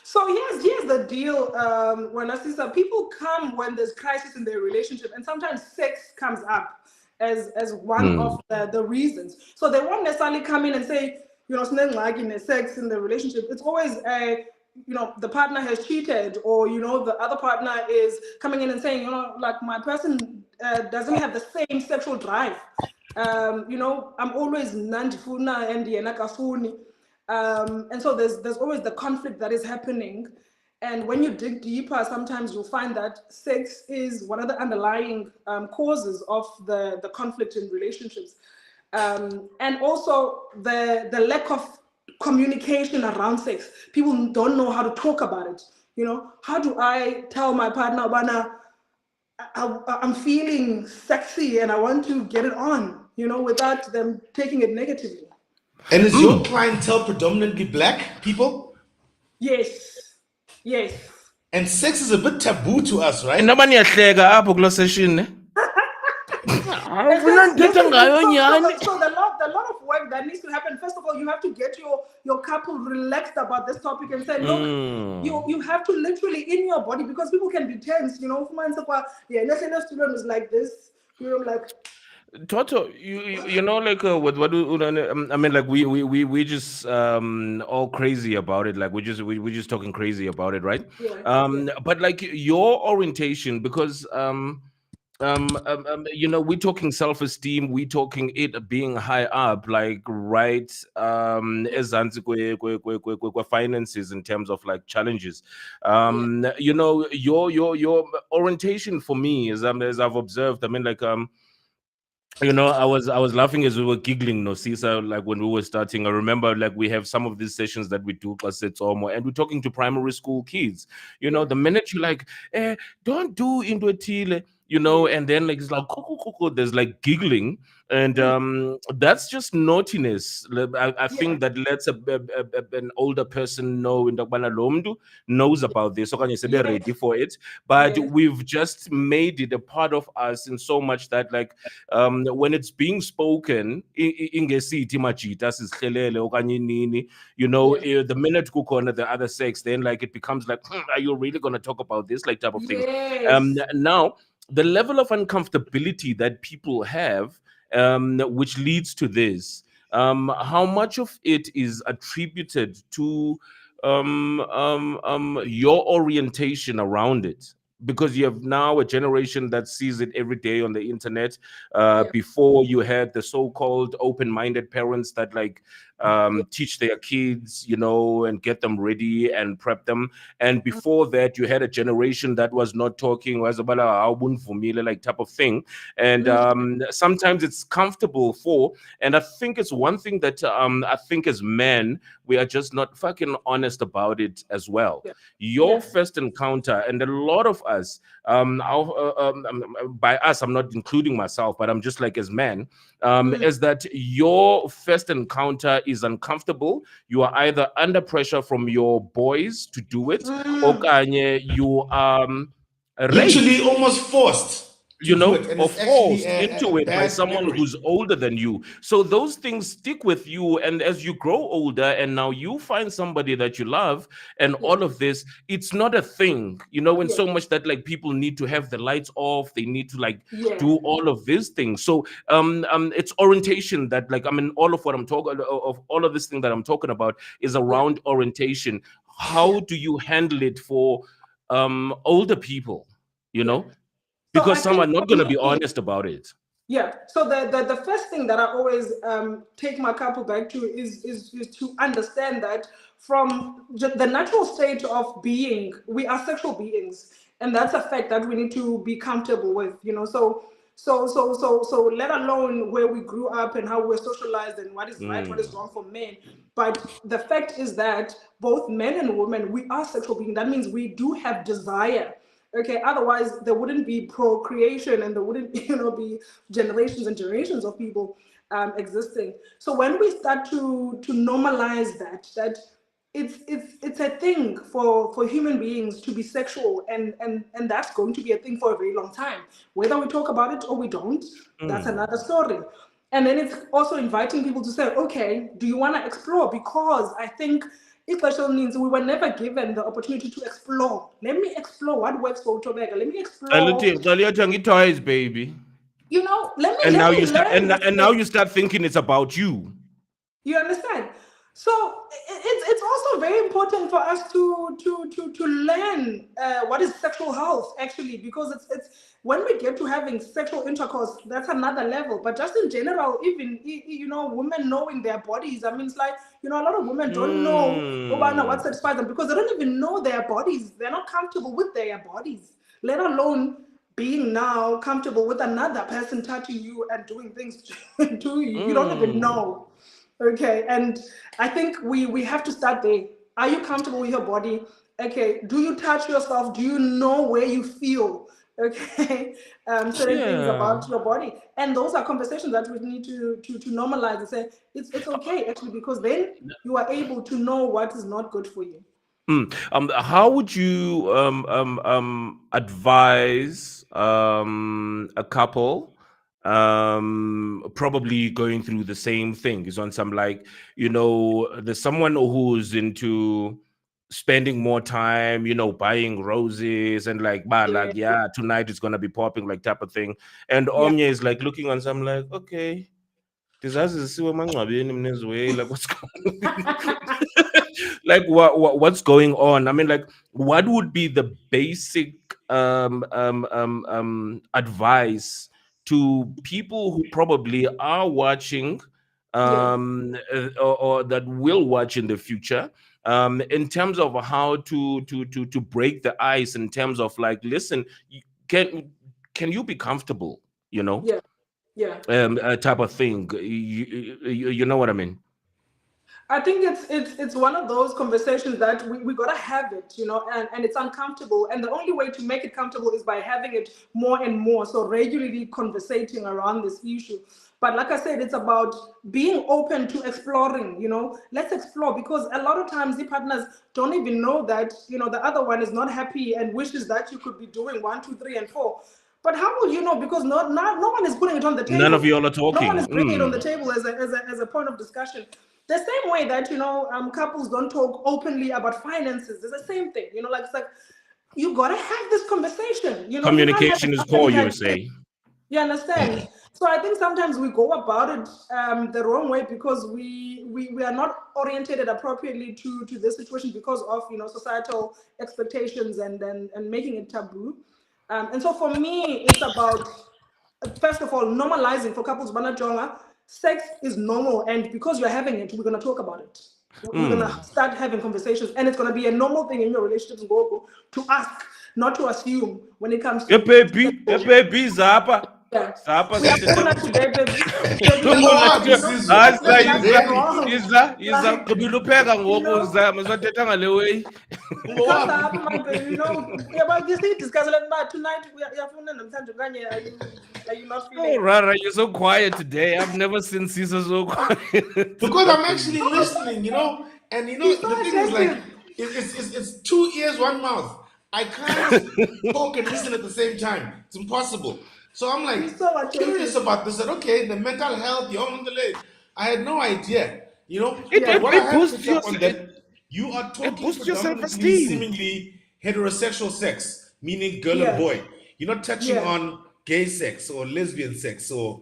So here's the deal, when I see some people come when there's crisis in their relationship, and sometimes sex comes up as one of the reasons. So they won't necessarily come in and say, sex in the relationship. It's always the partner has cheated, or the other partner is coming in and saying, my person doesn't have the same sexual drive. I'm always nandifuna and yenakafuni. And so there's always the conflict that is happening. And when you dig deeper, sometimes you'll find that sex is one of the underlying causes of the conflict in relationships. And also the lack of communication around sex. People don't know how to talk about it. How do I tell my partner, I'm feeling sexy and I want to get it on, without them taking it negatively. And is your clientele predominantly black people? Yes. And sex is a bit taboo to us, right? Nobody yahleka apho kulo session. So the lot of work that needs to happen. First of all, you have to get your couple relaxed about this topic and say, look, you have to literally in your body, because people can be tense, student is like this, like. Toto, with what I mean, we just all crazy about it. Like we're just talking crazy about it, right? Yeah. But your orientation, because we're talking self-esteem, we're talking it being high up, like right, ezantsi finances in terms of like challenges. Yeah. Your orientation for me is, as I've observed, I mean, like, I was laughing as we were giggling, no, Sisa, like when we were starting. I remember like we have some of these sessions that we do, class almost, and we're talking to primary school kids. Yeah. The minute you like, don't do into a tile, Yeah. and then like it's like cuckoo, cuckoo, there's like giggling, and Mm. that's just naughtiness. I Yeah. think that lets an older person know in the Lomdu knows about this, so can you say they're Yes. ready for it? But Yes. we've just made it a part of us in so much that like when it's being spoken ingesithi majita sizihlelele okanye nini, Yes. the minute kukhona the other sex, then like it becomes like, are you really going to talk about this, like, type of things. Yes. Now the level of uncomfortability that people have, which leads to this, how much of it is attributed to your orientation around it, because you have now a generation that sees it every day on the internet. Yeah. Before, you had the so-called open-minded parents that like Yeah. teach their kids, and get them ready and prep them. And Mm. before that, you had a generation that was not talking, was about a like type of thing. And Mm. sometimes it's comfortable for, and I think it's one thing that I think as men we are just not fucking honest about it as well. Yeah. Your Yeah. first encounter, and a lot of us, by us, I'm not including myself, but I'm just like as men, Mm. is that your first encounter is uncomfortable. You are either under pressure from your boys to do it, or Mm. kanye, you Literally raped, almost forced to do it, and or it's actually forced into a it by bad someone memory. who's older than you. So those things stick with you. And as you grow older and now you find somebody that you love and Yeah. all of this, it's not a thing, in Yeah. so much that like people need to have the lights off, they need to like Yeah. do all of these things. So it's orientation that like, I mean, all of what I'm talking of, all of this thing that I'm talking about is Yeah. around orientation. Yeah. How do you handle it for older people? you Yeah. know So because I some are think not for going to be me, honest about it. yeah. So the first thing that I always take my couple back to is to understand that from the natural state of being, we are sexual beings, and that's a fact that we need to be comfortable with. So let alone where we grew up and how we're socialized and what is right, what is Mm. wrong for men. But the fact is that both men and women, we are sexual beings. That means we do have desire. Okay, otherwise there wouldn't be procreation and there wouldn't be generations and generations of people existing. So when we start to normalize that it's a thing for human beings to be sexual, and that's going to be a thing for a very long time, whether we talk about it or we don't. That's Mm. another story. And then it's also inviting people to say, okay, do you want to explore? Because I think special needs, we were never given the opportunity to explore. Let me explore what works for Utobega. Let me explore, Toys, baby. let me And let now me you start, learn these and now you things. start thinking it's about you. You understand? So it's also very important for us to learn what is sexual health actually, because it's when we get to having sexual intercourse, that's another level. But just in general, even women knowing their bodies. I mean, it's like a lot of women don't know what Mm. satisfies them because they don't even know their bodies. They're not comfortable with their bodies, let alone being now comfortable with another person touching you and doing things to you. You don't even Mm. know. Okay, and I think we have to start there. Are you comfortable with your body? Okay, do you touch yourself? Do you know where you feel? Okay, certain things Yeah. about your body, and those are conversations that we need to normalize and say it's okay actually, because then you are able to know what is not good for you. How would you advise a couple probably going through the same thing? Is on some like, there's someone who's into spending more time, buying roses and like, Yeah, like, yeah, tonight it's gonna be popping, like type of thing. And yeah. Omnia is like looking on some like, okay, disaster siwe emangcwabeni mnezwe, like what's going like what's going on? I mean, like, what would be the basic advice to people who probably are watching, or that will watch in the future, in terms of how to break the ice, in terms of like, listen, can you be comfortable, you know, Yeah. Yeah. type of thing. You know what I mean? I think it's one of those conversations that we gotta have it, you know, and it's uncomfortable. And the only way to make it comfortable is by having it more and more. So regularly conversating around this issue. But like I said, it's about being open to exploring, you know. Let's explore, because a lot of times the partners don't even know that, you know, the other one is not happy and wishes that you could be doing one, two, three, and four. But how will you know? Because no one is putting it on the None of table. you all are No one talking. is bringing it on the table as a point of discussion. The same way that, you know, couples don't talk openly about finances. It's the same thing. You know, like, it's like, you gotta have this conversation. You know, you can't have it Communication is after core, you've you had sex. say. You understand? So I think sometimes we go about it the wrong way, because we are not orientated appropriately to this situation, because of, you know, societal expectations and making it taboo. And so for me, it's about, first of all, normalizing for couples. Banajonga, sex is normal, and because you're having it, we're gonna talk about it. We're gonna start having conversations, and it's gonna be a normal thing in your relationships, to ask, not to assume when it comes to sexual. Baby, Zappa. Yeah. Zappa We are said, not today, baby. Baby, Come no, on, you this know, is Asa, that's ready. wrong. iza Like, gqibilupheka you ngoku know, zama uzothetha ngale way. because my baby, you know, yeah, but you see, discuss a lot tonight. We are are you not feeling Oh, it? Rara, you're so quiet today. I've never seen Caesar so quiet. Because I'm actually listening, you know, and you know He's the so thing is like attentive. it's two ears, one mouth. I can't talk and listen at the same time. It's impossible. So I'm like He's so curious attentive. about this. That okay, the mental health, your own delay. I had no idea, you know. it, But it, Yeah. what I it have boosts picked your up on it, that you are it talking boosts your predominantly, self-esteem. seemingly heterosexual sex, meaning girl and Yeah. boy. You're not touching Yeah. on gay sex or lesbian sex or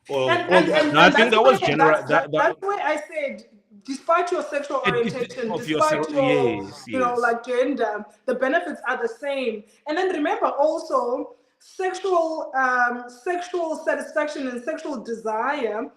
and all and the and, other. No, I and think that's that was why general. That that's why I said, despite your sexual orientation, of your despite your, yes, you know, yes. like, gender, the benefits are the same. And then remember also, sexual satisfaction and sexual desire,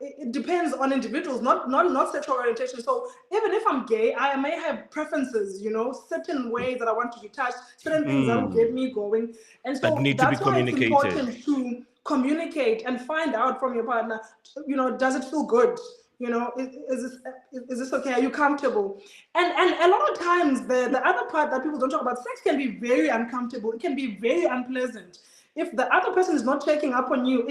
it depends on individuals, not sexual orientation. So even if I'm gay, I may have preferences, you know, certain ways that I want to be touched, certain things that will get me going. And That so need to be that's why it's communicated. important to communicate and find out from your partner, you know, does it feel good? You know, is this okay? Are you comfortable? And a lot of times the other part that people don't talk about, sex can be very uncomfortable. It can be very unpleasant. If the other person is not checking up on you,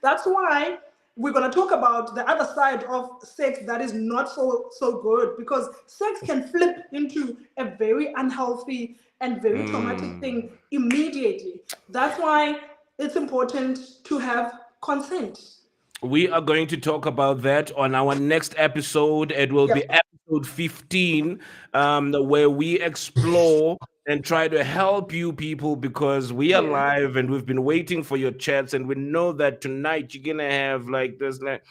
that's why we're going to talk about the other side of sex that is not so good, because sex can flip into a very unhealthy and very traumatic thing immediately. That's why it's important to have consent. We are going to talk about that on our next episode. It will be Yep. episode 15, where we explore and try to help you people, because we are Yeah. live and we've been waiting for your chats, and we know that tonight you're gonna have like this, like,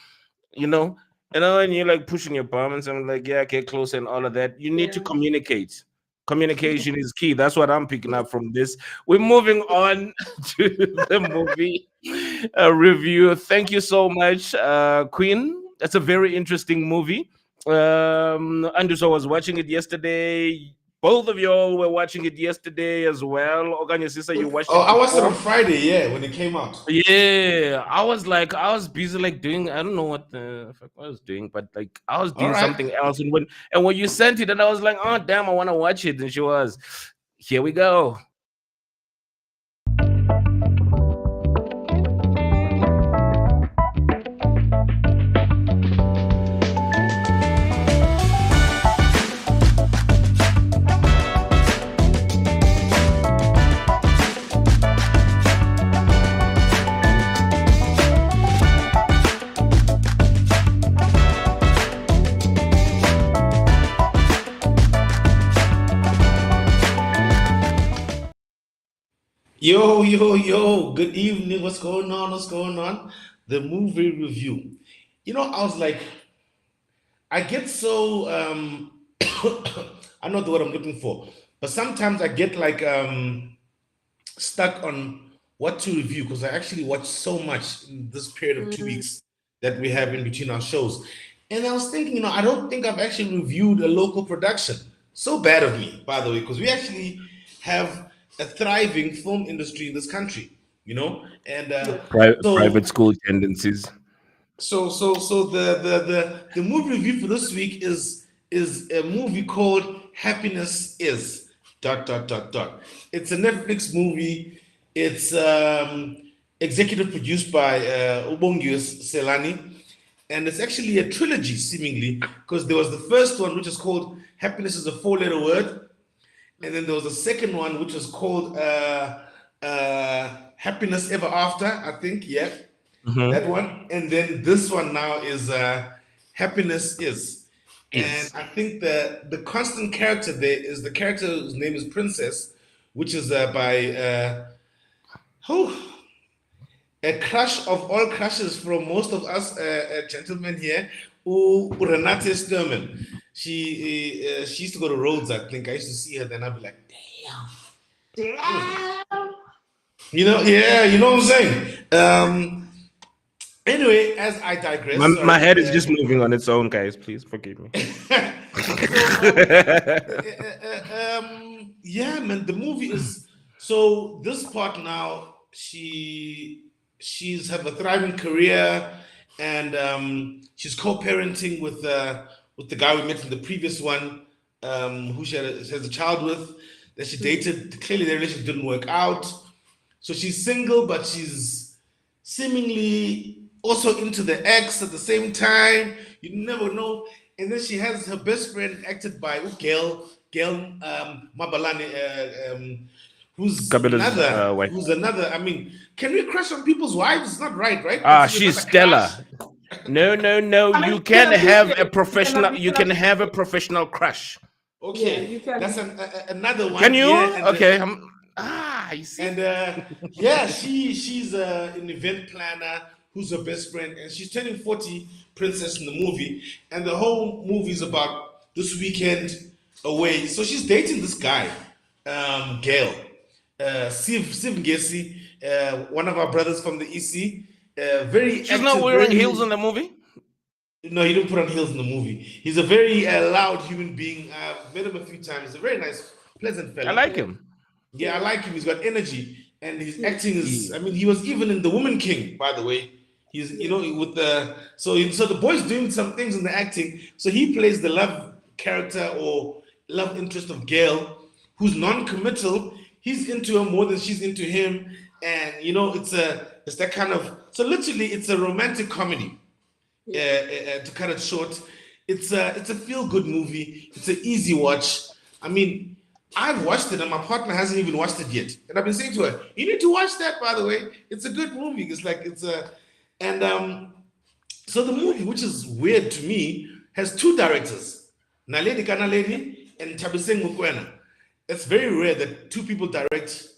and you're like pushing your bum and something like, yeah, get close and all of that. You need to Yeah. communicate. Communication is key. That's what I'm picking up from this. We're moving on to the movie review. Thank you so much, Queen. That's a very interesting movie. Andrew was watching it yesterday. Both of y'all were watching it yesterday as well. Oganya sister, you watched Oh, it I watched it before. on Friday, yeah, when it came out. Yeah, I was busy like doing, I don't know what the fuck I was doing, but like I was All doing right. something else, and when you sent it, and I was like, oh damn, I want to watch it, and she was, here we go. Yo, yo, yo, good evening. What's going on? What's going on? The movie review. You know, I was like, I get so I know the word I'm looking for. But sometimes I get like stuck on what to review because I actually watch so much in this period of 2 weeks that we have in between our shows. And I was thinking, I don't think I've actually reviewed a local production. So bad of me, by the way, because we actually have a thriving film industry in this country, and so Private school tendencies. the movie review for this week is a movie called Happiness Is dot dot dot dot. It's a Netflix movie. It's executive produced by Ubongius Selani, and it's actually a trilogy seemingly because there was the first one which is called Happiness is a four-letter word, and then there was a second one which was called Happiness Ever After, I think, yeah. That one, and then this one now is Happiness Is. And I think the constant character there is the character whose name is Princess, which is by a crush of all crushes from most of us gentlemen here, Renate Sturman. She used to go to Rhodes, I think. I used to see her, then I'd be like, damn. Yeah, you know what I'm saying? Anyway, as I digress, my head is just moving on its own, guys. Please forgive me. Yeah, man, the movie is so. This part now, she's have a thriving career, and she's co-parenting with the guy we met in the previous one, who she has a child with that she dated. Clearly, their relationship didn't work out, so she's single, but she's seemingly also into the ex at the same time. You never know. And then she has her best friend acted by Gail Mabalani, who's another. Wife. Who's another. I mean, can we crush on people's wives? It's not right? She's stellar. No. You can have a professional. You can have a professional crush. Okay, Yeah, you can. that's another one. Can you? Yeah, Okay. I see. And yeah, she's an event planner who's her best friend, and she's turning 40, Princess, in the movie, and the whole movie is about this weekend away. So she's dating this guy, Gail, Siv Ngesi, one of our brothers from the EC. Very. She's not wearing heels in the movie. No, he didn't put on heels in the movie. He's a very loud human being. I've met him a few times. He's a very nice, pleasant fellow. I like him. Yeah, I like him. He's got energy, and his acting is. I mean, he was even in The Woman King, by the way. He's, with the so the boy's doing some things in the acting. So he plays the love character or love interest of Gail, who's non-committal. He's into her more than she's into him, and it's that kind of. So literally, it's a romantic comedy. To cut it short, it's a feel-good movie. It's an easy watch. I mean, I've watched it and my partner hasn't even watched it yet. And I've been saying to her, you need to watch that, by the way. It's a good movie. It's like, so the movie, which is weird to me, has two directors, Naledi Kanaledi and Tabiseng Mukwena. It's very rare that two people direct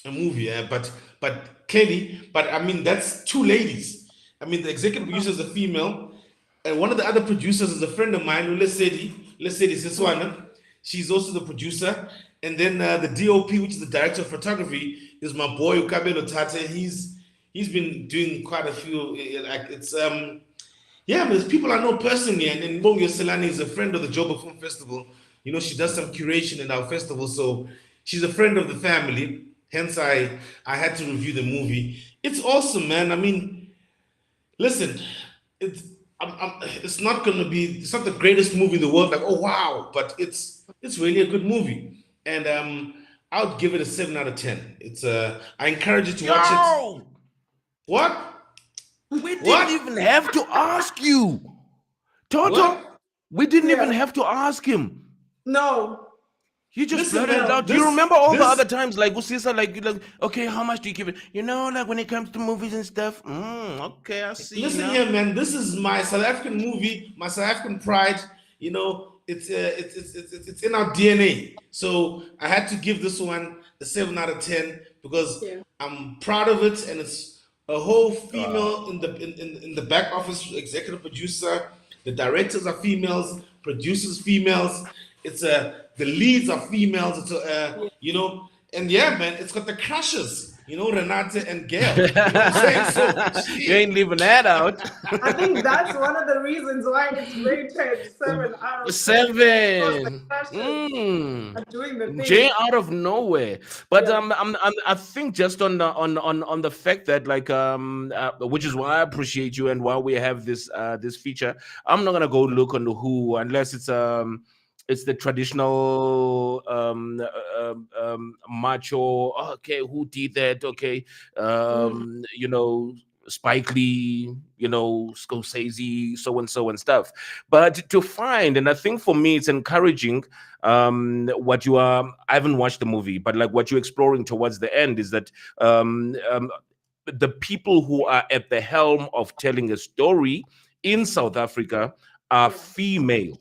a movie, but clearly, I mean, that's two ladies. I mean, the executive producer is a female, and one of the other producers is a friend of mine, Lesedi S-1. She's also the producer, and then the DOP, which is the director of photography, is my boy Ukabelo Tate. He's been doing quite a few. But there's people I know personally, and then Mbongi Selani is a friend of the Joburg Film Festival. She does some curation in our festival, so she's a friend of the family. Hence, I had to review the movie. It's awesome, man. I mean. Listen, it's not going to be. It's not the greatest movie in the world. Like, oh wow, but it's really a good movie, and I would give it a 7 out of 10. It's I encourage you to watch it. What? We didn't even have to ask you, Toto. What? We didn't even have to ask him. No. You just Listen, blurted it man, out. Do you remember all the this- other times, like Usisa, like, okay, how much do you give it? Like when it comes to movies and stuff. Okay, I see. Listen now. here, man. This is my South African movie, my South African pride. It's in our DNA. So I had to give this one a 7 out of 10 because I'm proud of it, and it's a whole female in the back office, executive producer. The directors are females, producers females, the leads are females. Yeah. And yeah, man, it's got the crushes. Renate and Gail. You know what I'm saying? So You ain't leaving that out. I think that's one of the reasons why it's rated 7 out of 10. Because the 7. crashes are doing the J thing. out of nowhere. But Yeah. I think just on the fact that like which is why I appreciate you and why we have this feature. I'm not gonna go look on the who unless it's the traditional macho. Okay, who did that? Okay, Mm. Spike Lee, Scorsese, so and so and stuff. But to find, and I think for me, it's encouraging. What you are, I haven't watched the movie, but like what you're exploring towards the end is that the people who are at the helm of telling a story in South Africa are Yeah. female,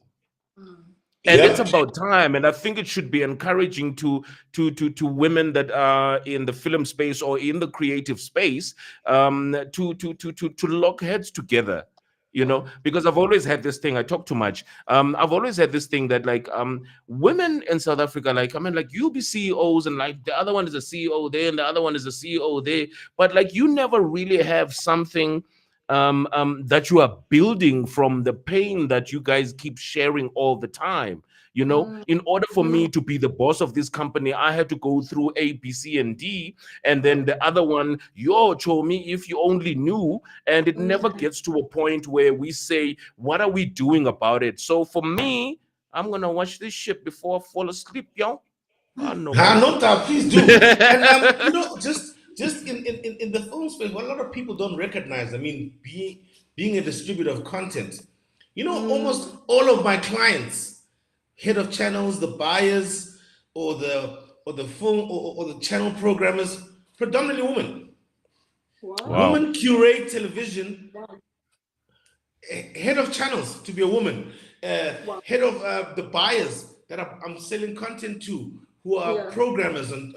Mm. and it's yeah. about time. And I think it should be encouraging to women that are in the film space or in the creative space, to lock heads together, because I've always had this thing. I talk too much. I've always had this thing that like women in South Africa, like, I mean, like, you be CEOs, and like the other one is a CEO there and the other one is a CEO there, but like you never really have something that you are building from the pain that you guys keep sharing all the time. Mm. In order for me Mm. to be the boss of this company, I had to go through A, B, C, and D. And then the other one, yo, told me, if you only knew. And it never Mm. gets to a point where we say, what are we doing about it? So for me, I'm going to watch this shit before I fall asleep, yo. I know, man. Not that, please do. And just in the film space, what a lot of people don't recognize. I mean, being a distributor of content, almost Mm. all of my clients, head of channels, the buyers, or the film or the channel programmers, predominantly women. Wow. Wow. Women curate television. Wow. Head of channels to be a woman. Wow. Head of the buyers that I'm selling content to, who are Yeah. programmers and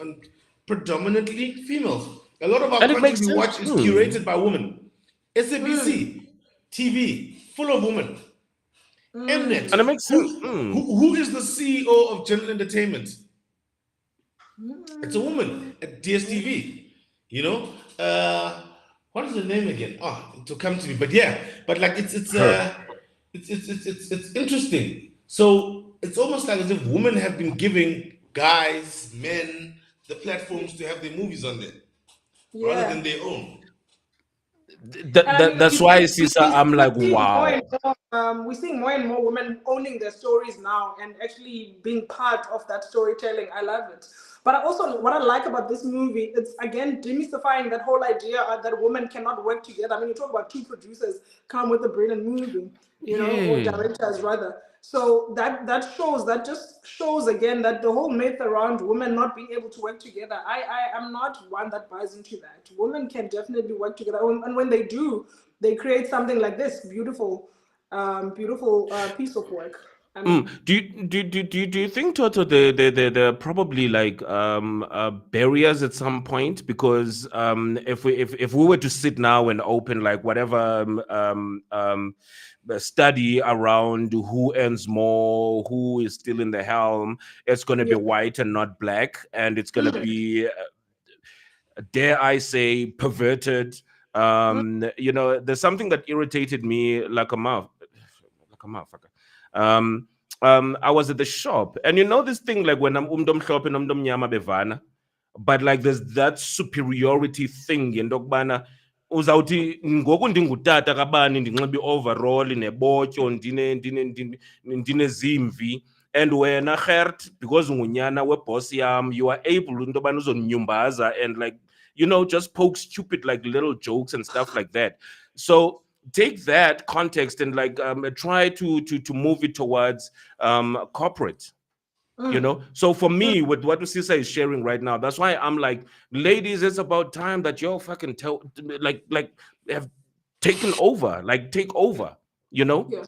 predominantly females. A lot of our And it content makes we sense. watch is curated by women. Mm. SABC, TV, full of women. Mm. Mnet, And it makes sense. who is the CEO of General Entertainment? It's a Mm. woman at DSTV. You know, what is the name again? Oh, to come to me. But yeah, but like Her. it's interesting. So it's almost like as if women have been giving guys, men, the platforms to have their movies on there rather than Yeah. their own. And I mean, That's why, Sisa, I'm we're like, seeing more wow. and more, we're seeing more and more women owning their stories now and actually being part of that storytelling. I love it. But I also, what I like about this movie, it's again demystifying that whole idea that women cannot work together. I mean, you talk about two producers come with a brilliant movie, or Yeah. directors rather. So that just shows again that the whole myth around women not being able to work together. I am not one that buys into that. Women can definitely work together, and when they do, they create something like this beautiful, beautiful piece of work. I mean, Do you think, Toto, the probably like barriers at some point? Because if we were to sit now and open like whatever study around who earns more, who is still in the helm, it's going to be yeah. white and not black, and it's going to be, dare I say, perverted. Mm, There's something that irritated me like a motherfucker. Um, I was at the shop, and this thing like when I'm shop and nyama bevana, but like there's that superiority thing yentokubana uzawuthi ngoku ndingutata kabani ndinxiba i-overall nebotyo ndinezimvi, and wena Gert, because ungunyana weboss yam, you are able into yobana uzondinyumbaza and like just poke stupid like little jokes and stuff like that. So take that context and like try to move it towards corporate. mm, So for me, mm, with what Sisa is sharing right now, that's why I'm like, ladies, it's about time that y'all fucking like have taken over, like take over. you know yeah,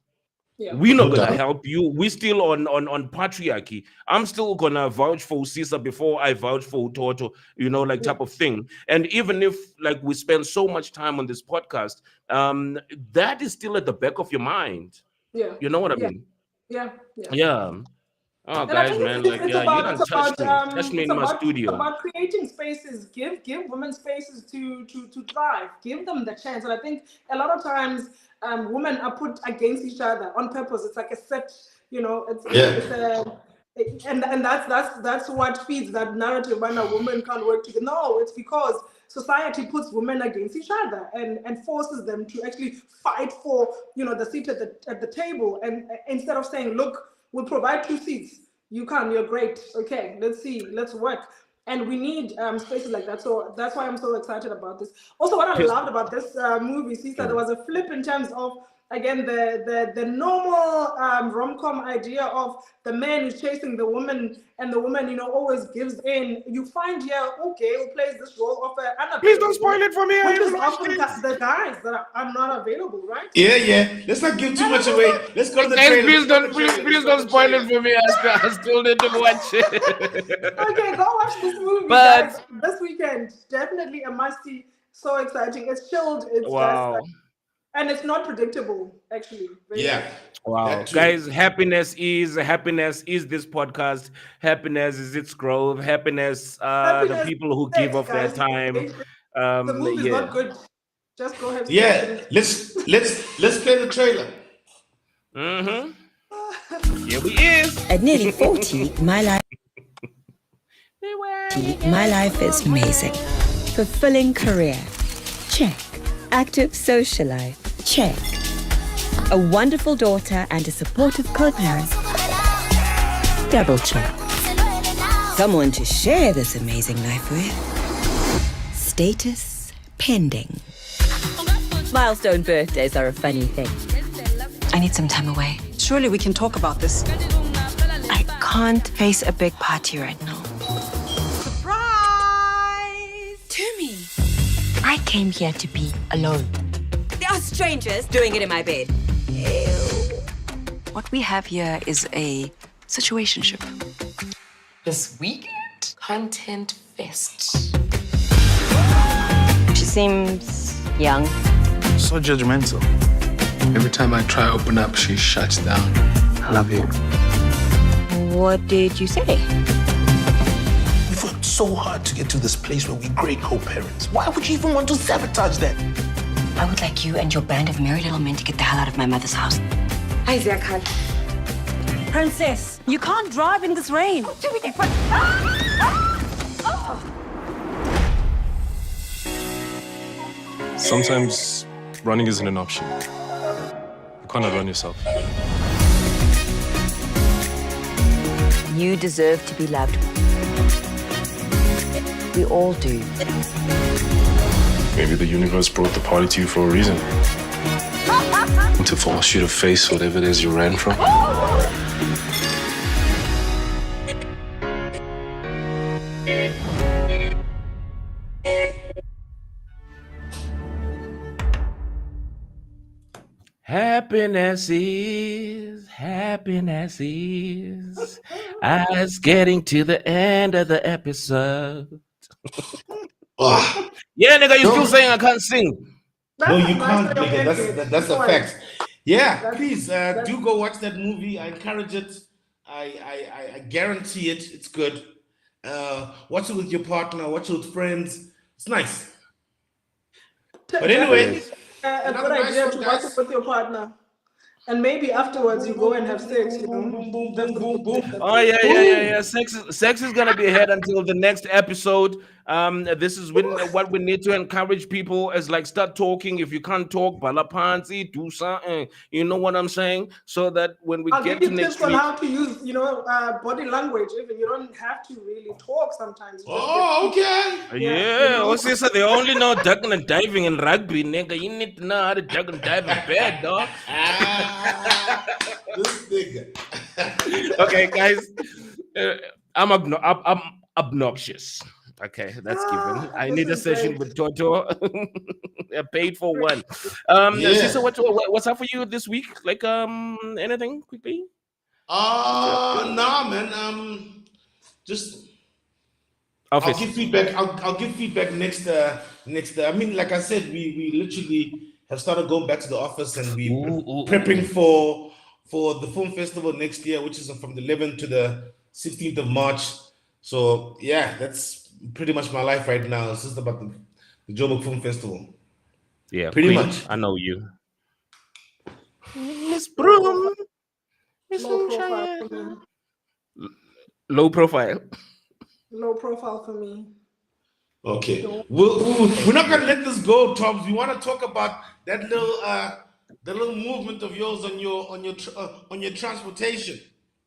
yeah, we're not No gonna doubt. help you. We're still on patriarchy. I'm still gonna vouch for Sisa before I vouch for Toto, like yeah, type of thing. And even if like we spend so much time on this podcast, that is still at the back of your mind. yeah, You know what I yeah, mean? yeah, yeah. Yeah. Oh, And I guys, think man, like, it's yeah, you about done touched me. Touched me in my it's studio. about creating spaces. Give women spaces to thrive. Give them the chance. And I think a lot of times women are put against each other on purpose. It's like a set, you know, it's a and that's what feeds that narrative when a woman can't work together. No, it's because society puts women against each other and forces them to actually fight for, you know, the seat at the table, and instead of saying, look, we'll provide 2 seats, you're great, okay, let's work. And we need spaces like that. So that's why I'm so excited about this. Also, what I loved about this movie, Sisa, there was a flip in terms of, again, the normal rom-com idea of the man who's chasing the woman, and the woman, you know, always gives in. You find here, okay, who plays this role of an Please don't spoil it for me. I which is haven't watched often it. the guys that are not available, right? Yeah. Let's not give too much away. Let's go to the Guys, trailer. please don't spoil it for me. I still need to watch it. Okay, go watch this movie, But guys, this weekend. Definitely a must-see. So exciting. It's chilled. It's wow. just, and it's not predictable, actually. Yeah. Wow, guys, happiness is this podcast. Happiness is its growth. Happiness, the people who give of their time. The movie's not good. Just go ahead. Yeah, let's play the trailer. Here we is. At nearly 40, my life is amazing. Fulfilling career, check. Active social life, check. A wonderful daughter and a supportive co-parent, double check. Someone to share this amazing life with, status pending. Milestone birthdays are a funny thing. I need some time away. Surely we can talk about this. I can't face a big party right now. Surprise! To me, I came here to be alone. There are strangers doing it in my bed. Ew. What we have here is a situationship. This weekend, Content Fest. She seems young. So judgmental. Every time I try to open up, she shuts down. I love you. What did you say? We've worked so hard to get to this place where we're great co-parents. Why would you even want to sabotage that? I would like you and your band of merry little men to get the hell out of my mother's house. Hi, Khan. Princess, you can't drive in this rain. Sometimes running isn't an option. You cannot run yourself. You deserve to be loved. We all do. Maybe the universe brought the party to you for a reason. To force you to face whatever it is you ran from. Happiness is us getting to the end of the episode. Yeah, nigga, you still saying I can't sing? No, you can't, nigga. That's a fact. Yeah, please do go watch that movie. I encourage it. I guarantee it. It's good. Watch it with your partner. Watch it with friends. It's nice. But anyway, a good idea to watch it with your partner, and maybe afterwards you go and have sex. You know. Oh yeah. Sex is gonna be ahead until the next episode. This is what we need to encourage people is like start talking. If you can't talk, balapansi, do something. You know what I'm saying? So that when we I'll get give to you next tips on week, how to use, body language. Even you don't have to really talk sometimes. okay. Yeah. Also, so they only know ducking and diving in rugby, nigga. You need to know how to duck and dive in bed, dog. This nigga. Okay, guys. I'm obnoxious. Okay, that's given. I need a session with Toto. Paid for one. Sister, what's up for you this week? Like anything quickly? Nah, man. Just Office. I'll give feedback. I'll give feedback next. I mean, like I said, we literally have started going back to the office and we prepping for for the film festival next year, which is from the 11th to the 16th of March. So yeah, that's pretty much my life right now. It's just about the Joburg Film Festival. Yeah, Pretty Queen, much. I know you. Miss Broom. Miss Low profile Cheyenne. for me. Low profile. Low profile for me. Okay, we're not gonna let this go, Toms. We want to talk about that little the little movement of yours on your transportation.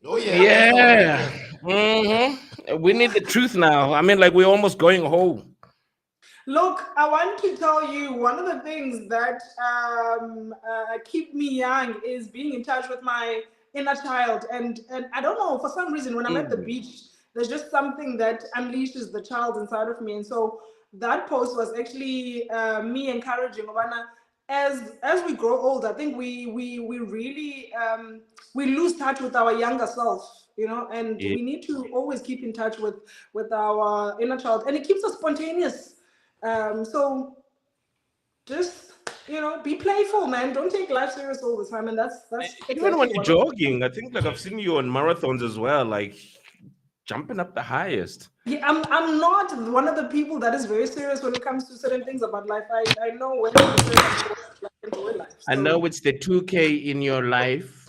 Oh yeah, Yeah. We need the truth now. I mean, like, we're almost going home. Look, I want to tell you one of the things that keep me young is being in touch with my inner child. And I don't know, for some reason, when I'm at the beach, there's just something that unleashes the child inside of me. And so that post was actually me encouraging Obana. As we grow old, I think we really we lose touch with our younger self, you know, and Yeah. we need to always keep in touch with our inner child, and it keeps us spontaneous. So just, you know, be playful, man. Don't take life serious all the time. And that's Even when exactly you're what jogging, I think, like, I've seen you on marathons as well, like jumping up the highest. Yeah, I'm not one of the people that is very serious when it comes to certain things about life. I know when to be serious and when to enjoy life. I know it's the 2K in your life.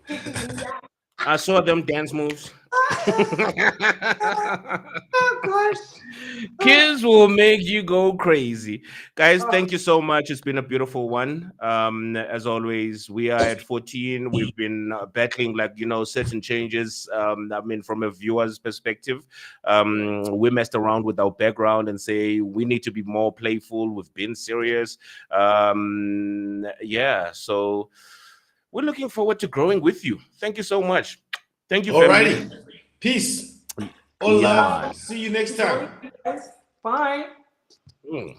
Yeah. I saw them dance moves. Oh gosh. Kids will make you go crazy. Guys, thank you so much. It's been a beautiful one. As always, we are at 14. We've been battling, like, you know, certain changes. I mean, from a viewer's perspective, we messed around with our background and say we need to be more playful. We've been serious. Yeah, so we're looking forward to growing with you. Thank you so much. Thank you, family. Alrighty, peace. All Yeah, love. man. See you next time. Bye. Mm.